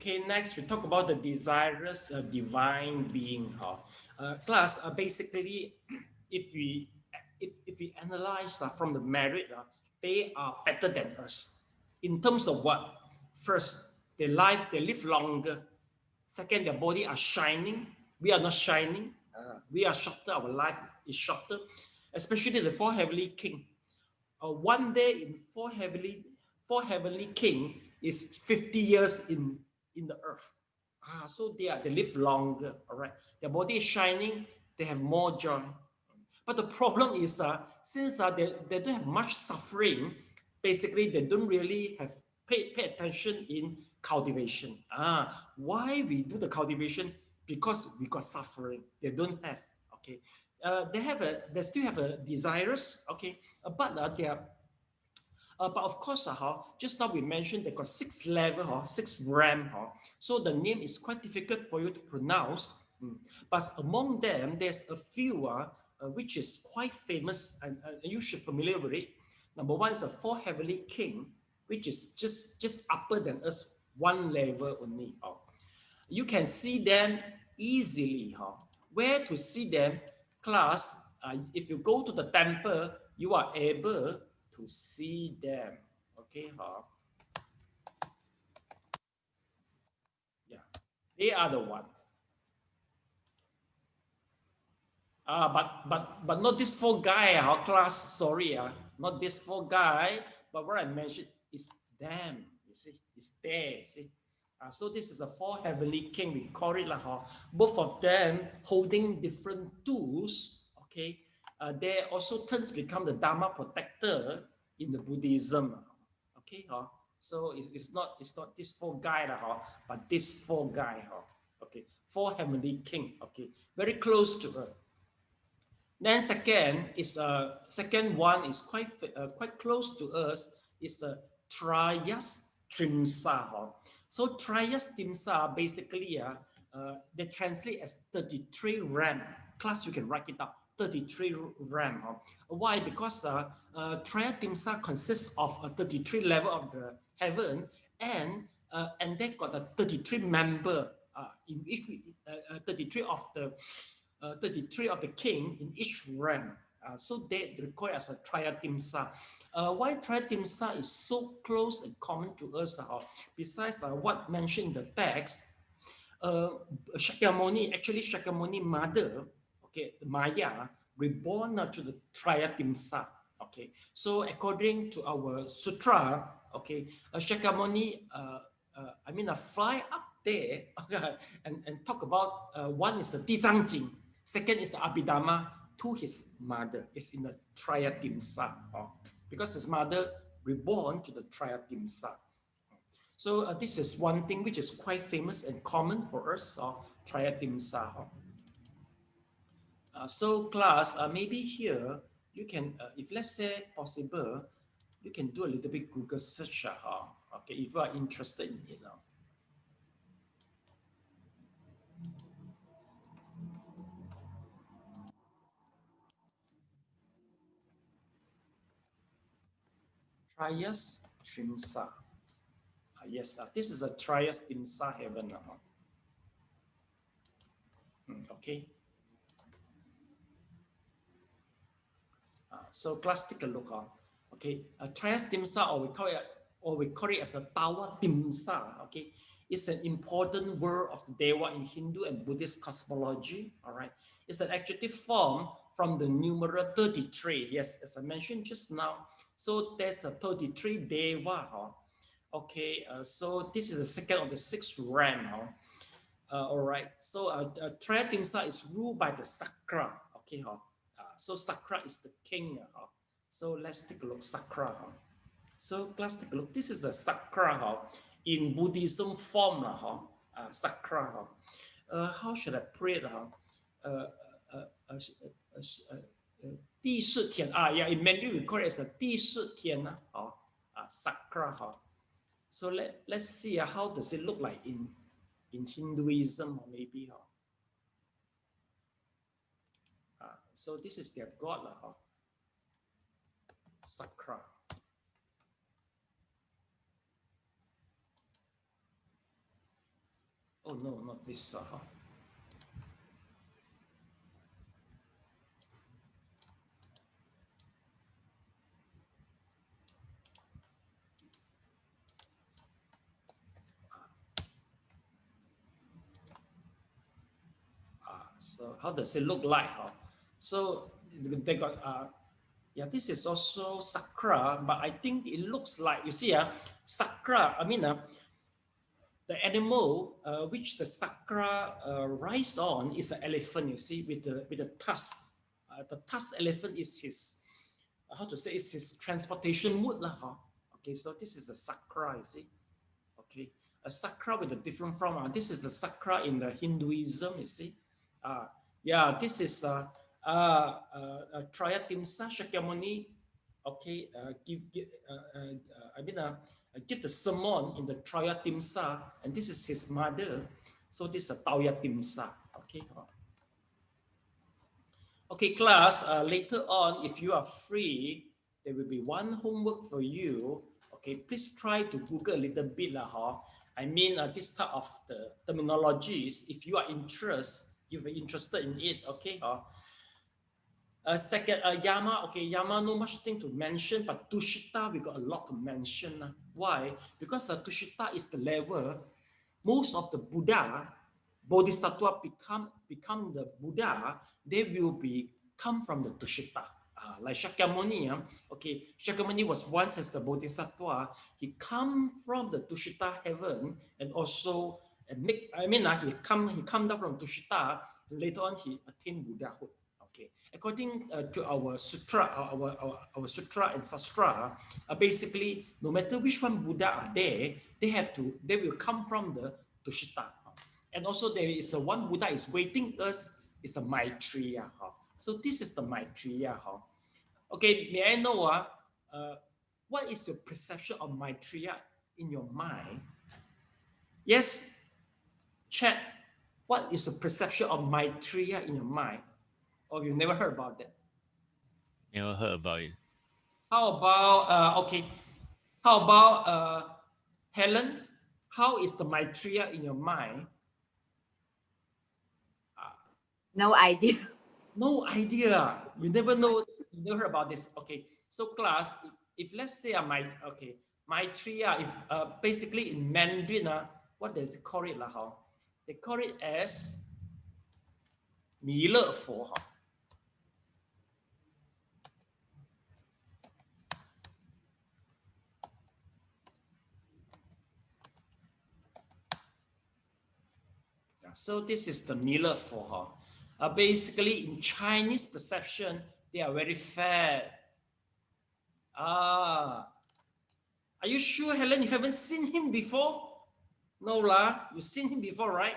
Speaker 1: Okay, next we talk about the desirous divine being. Class, basically, if we analyze from the merit, they are better than us. In terms of what? First, they live longer. Second, their body are shining. We are not shining. We are shorter. Our life is shorter. Especially the four heavenly king. One day in four heavenly king is 50 years in the earth. So they live longer. All right. Their body is shining. They have more joy. But the problem is, since they don't have much suffering, basically they don't really have pay attention in cultivation. Why we do the cultivation? Because we got suffering. They don't have. Okay, they still have a desires. Okay, but they are. But of course, just now we mentioned they got 6 level, 6 ram. So the name is quite difficult for you to pronounce. But among them, there's a few which is quite famous, and you should familiar with it. Number one is a four heavenly king, which is just upper than us, 1 level only. You can see them easily. Where to see them? Class, if you go to the temple, you are able to see them. Okay, yeah, they are the ones. But not this 4 guy, class. Sorry, not this 4 guy. But what I mentioned is them. You see, it's there. See, so this is a 4 heavenly king. We call it both of them holding different tools. Okay, they also turns become the dharma protector in the Buddhism. Okay, so it's not this 4 guy but this 4 guy. Okay, 4 heavenly king. Okay, very close to her. Then second one is quite close to us, is a Trayas Trimsa. So Trayas Trimsa basically they translate as 33 ram. Class, you can write it up. 33 ram. Why? Because Trayas Trimsa consists of 33 level of the heaven, and they got a 33 member in each 33 of the 33 of the king in each rank. So they record as a triatimsa. Why triatimsa is so close and common to us? Besides what mentioned in the text, Shakyamuni mother, okay, Maya, reborn to the triatimsa. Okay, so according to our sutra, okay, Shakyamuni, fly up there and talk about one is the Jing, second is the Abhidhamma to his mother. It's in the triatimsa, because his mother reborn to the triatimsa. So this is one thing which is quite famous and common for us, triatimsa. So class, maybe here you can, if let's say possible, you can do a little bit Google search, okay, if you are interested in it. Trias Trimsa. Yes, this is a Trias Trimsa heaven. Okay. So class, take a look. Okay, Trias Timsa, or we call it as a Tawa Timsa. Okay, it's an important word of the Dewa in Hindu and Buddhist cosmology. All right, it's an adjective form from the numeral 33. Yes, as I mentioned just now. So there's a 33 Deva. Okay, so this is the second of the 6 ram. All right, so Trias Timsa is ruled by the Sakra. Okay, so Sakra is the king. So let's take a look, Sakra. So let's take a look. This is the Sakra in Buddhism form. Sakra. How should I pray it? 第四天 yeah, in Mandarin we call it as a 第四天 Sakra. So let's see how does it look like in Hinduism, or maybe. So this is their god, Sakra. Oh no, not this. So how does it look like? So they got yeah, this is also sakra, but I think it looks like, you see, sakra, I mean, the animal which the sakra rides on is the elephant, you see, with the tusk. The tusk elephant is his, how to say, is his transportation mode. Okay, so this is the sakra, you see. Okay, a sakra with a different form. This is the sakra in the Hinduism, you see. Yeah, this is Triatimsa Shakyamuni. Okay, give the sermon in the Triatimsa, and this is his mother. So this is a Tauyatimsa. Okay. Okay, class. Later on, if you are free, there will be one homework for you. Okay, please try to Google a little bit I mean, this type of the terminologies. If you are interested in it. Okay. Second, Yama. Okay, Yama, no much thing to mention, but Tushita we got a lot to mention. Why? Because Tushita is the level most of the Buddha, Bodhisattva become the Buddha. They will come from the Tushita. Like Shakyamuni, okay, Shakyamuni was once as the Bodhisattva. He come from the Tushita heaven, and also he come down from Tushita. Later on, he attained Buddhahood. Okay, according to our sutra, our sutra and sastra, basically, no matter which one Buddha are there, they will come from the Tushita. And also there is one Buddha is waiting us, is the Maitreya. So this is the Maitreya. Okay, may I know what is your perception of Maitreya in your mind? Yes, chat. What is the perception of Maitreya in your mind? Or you never heard about that?
Speaker 7: Never heard about it.
Speaker 1: How about okay? How about Helen? How is the Maitreya in your mind?
Speaker 3: No idea.
Speaker 1: No idea. You never know. You never heard about this. Okay. So class, if let's say Maitreya, if basically in Mandarin, what does they call it They call it as 弥勒佛So this is the 弥勒佛basically in Chinese perception, they are very fair. Are you sure, Helen, you haven't seen him before? No lah, you've seen him before, right?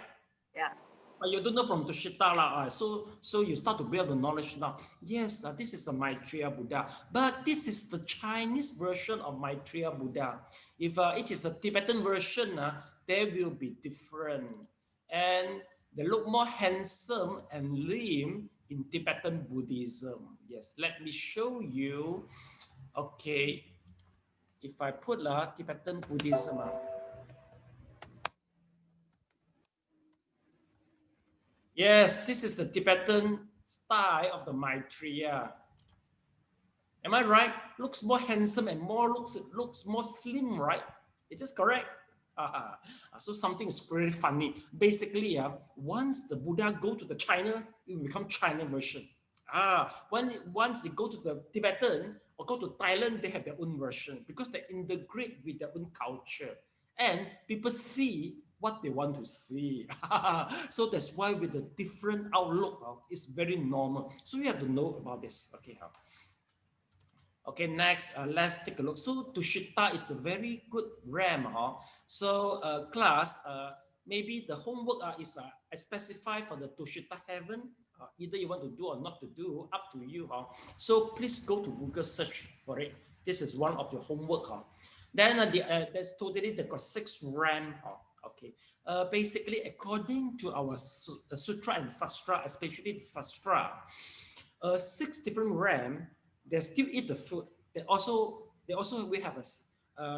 Speaker 3: Yeah.
Speaker 1: But you don't know from Tushita so you start to build the knowledge now. Yes, this is the Maitreya Buddha, but this is the Chinese version of Maitreya Buddha. If it is a Tibetan version, they will be different, and they look more handsome and lean in Tibetan Buddhism. Yes, let me show you. Okay, if I put Tibetan Buddhism. Yes, this is the Tibetan style of the Maitreya. Am I right? Looks more handsome and looks more slim, right? Is this correct? So something is really funny. Basically, once the Buddha go to the China, it will become China version. Once they go to the Tibetan or go to Thailand, they have their own version because they integrate with their own culture. And people see what they want to see. So that's why with the different outlook, it's very normal. So you have to know about this. Okay, next, let's take a look. So Tushita is a very good RAM. So class, maybe the homework is specified for the Tushita heaven. Either you want to do or not to do, up to you. So please go to Google search for it. This is one of your homework. Then there's totally they got 6 RAM. Okay. Basically, according to our sutra and sastra, especially the sastra, 6 different RAM. They still eat the food. They also will have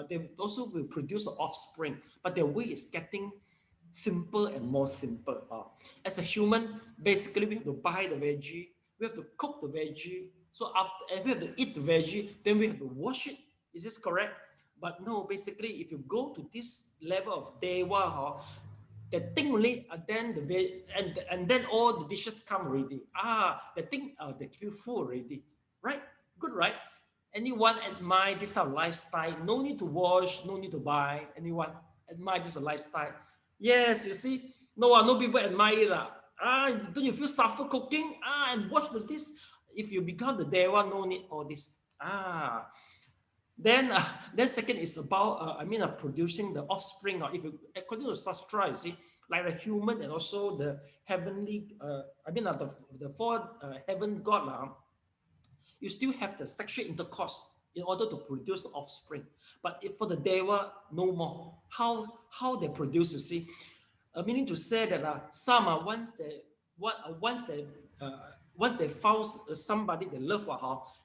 Speaker 1: they also will produce an offspring, but their weight is getting simple and more simple. As a human, basically we have to buy the veggie, we have to cook the veggie. So after we have to eat the veggie, then we have to wash it. Is this correct? But no, basically, if you go to this level of dewa, the thing only, then and then all the dishes come ready. The thing, they feel full already, right? Good, right? Anyone admire this type of lifestyle? No need to wash, no need to buy. Anyone admire this lifestyle? Yes, you see, no people admire it. Don't you feel suffer cooking? And wash this. If you become the dewa, no need all this. Then second is about producing the offspring. If you, according to Sastra, you see, like the human and also the heavenly, the four heaven god, you still have the sexual intercourse in order to produce the offspring. But if for the deva, no more. How they produce, you see, meaning to say that some once they found somebody they love,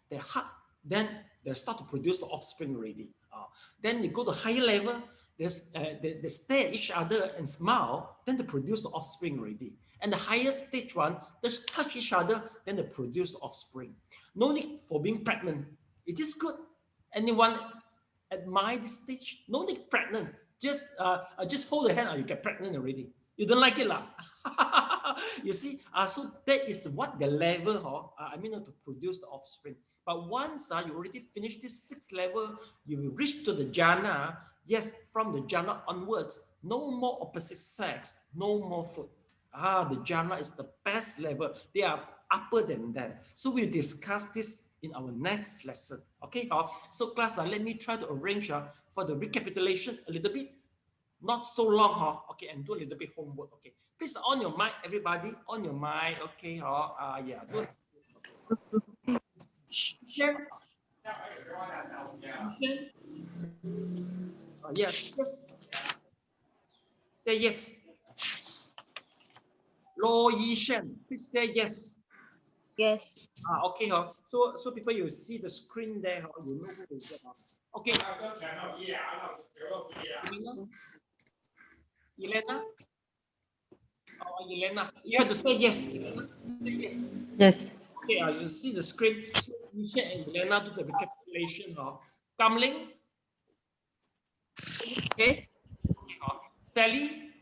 Speaker 1: they hug, then they start to produce the offspring already. Then you go to higher level, they stare at each other and smile, then they produce the offspring already. And the highest stage one, they touch each other, then they produce the offspring. No need for being pregnant. It is good. Anyone admire this stage? No need pregnant. Just hold the hand, you get pregnant already. You don't like it, lah. You see, so that is what the level, to produce the offspring. But once you already finish this 6th level, you will reach to the jhana. Yes, from the jhana onwards, no more opposite sex, no more food. The jhana is the best level. They are upper than that. So we'll discuss this in our next lesson. Okay, so class, let me try to arrange for the recapitulation a little bit. Not so long, okay, and do a little bit homework. Okay, please on your mic, everybody, on your mic. Okay, yeah, good. Yes. Say yes. Lo Yishan, please say yes.
Speaker 8: Yes.
Speaker 1: Okay, so people, you see the screen there, you know who is it. Okay. Elena? Elena, you have to say yes.
Speaker 11: Yes.
Speaker 1: Okay, you see the screen. So Yishan and Elena do the recapitulation. Kamling?
Speaker 4: Yes.
Speaker 1: Okay, Sally?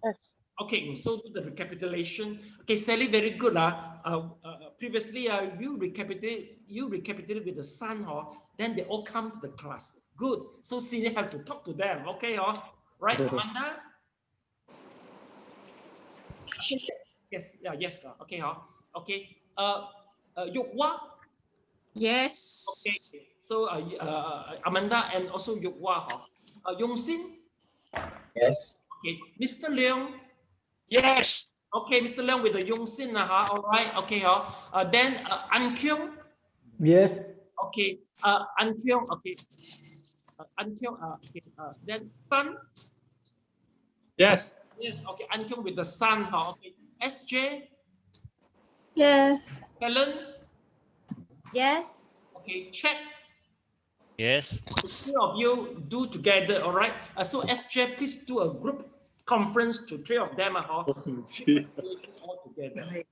Speaker 11: Yes.
Speaker 1: Okay, so do the recapitulation. Okay, Sally, very good. Previously, you recapitulate with the son, then they all come to the class. Good. So senior have to talk to them. Okay, right, Amanda? Yes. Okay, okay. Yukwa?
Speaker 10: Yes.
Speaker 1: Okay. So Amanda and also Yukwa. Yongxin?
Speaker 12: Yes.
Speaker 1: Okay. Mr. Leong?
Speaker 12: Yes.
Speaker 1: Okay, Mr. Leong with the Yongxin, all right. Okay, then An Kyung?
Speaker 9: Yes.
Speaker 1: Okay. An Kyung. Okay. An Kyung. Okay. Then Sun?
Speaker 5: Yes.
Speaker 1: Yes. Okay. An Kyung with the sun. Okay. SJ?
Speaker 2: Yes.
Speaker 1: Helen?
Speaker 3: Yes.
Speaker 1: Okay. Chat?
Speaker 7: Yes.
Speaker 1: The three of you do together, all right? So SJ, please do a group conference to 3 of them, all together.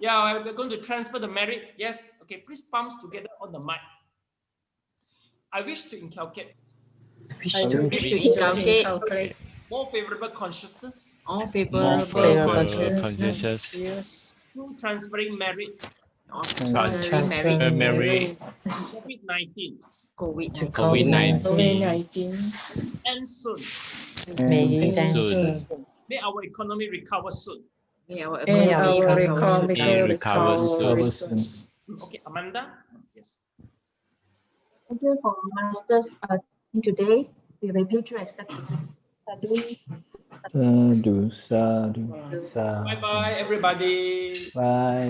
Speaker 1: Yeah, we're going to transfer the merit. Yes. Okay, please palms together on the mic. I wish to inculcate more favorable consciousness.
Speaker 4: All
Speaker 7: More
Speaker 4: favorable
Speaker 7: favorable
Speaker 4: consciousness.
Speaker 7: consciousness.
Speaker 1: Through transferring merit.
Speaker 4: Transferring merit.
Speaker 1: COVID-19.
Speaker 4: COVID-19.
Speaker 1: And soon.
Speaker 11: May
Speaker 7: soon.
Speaker 1: May our economy recover soon.
Speaker 4: May our
Speaker 10: economy
Speaker 7: recover
Speaker 10: soon.
Speaker 1: Okay, Amanda? Yes.
Speaker 6: Thank you for Master's today. We will pay true respect to
Speaker 9: Sadhu, sadhu, sadhu.
Speaker 1: Bye-bye, everybody.
Speaker 9: Bye.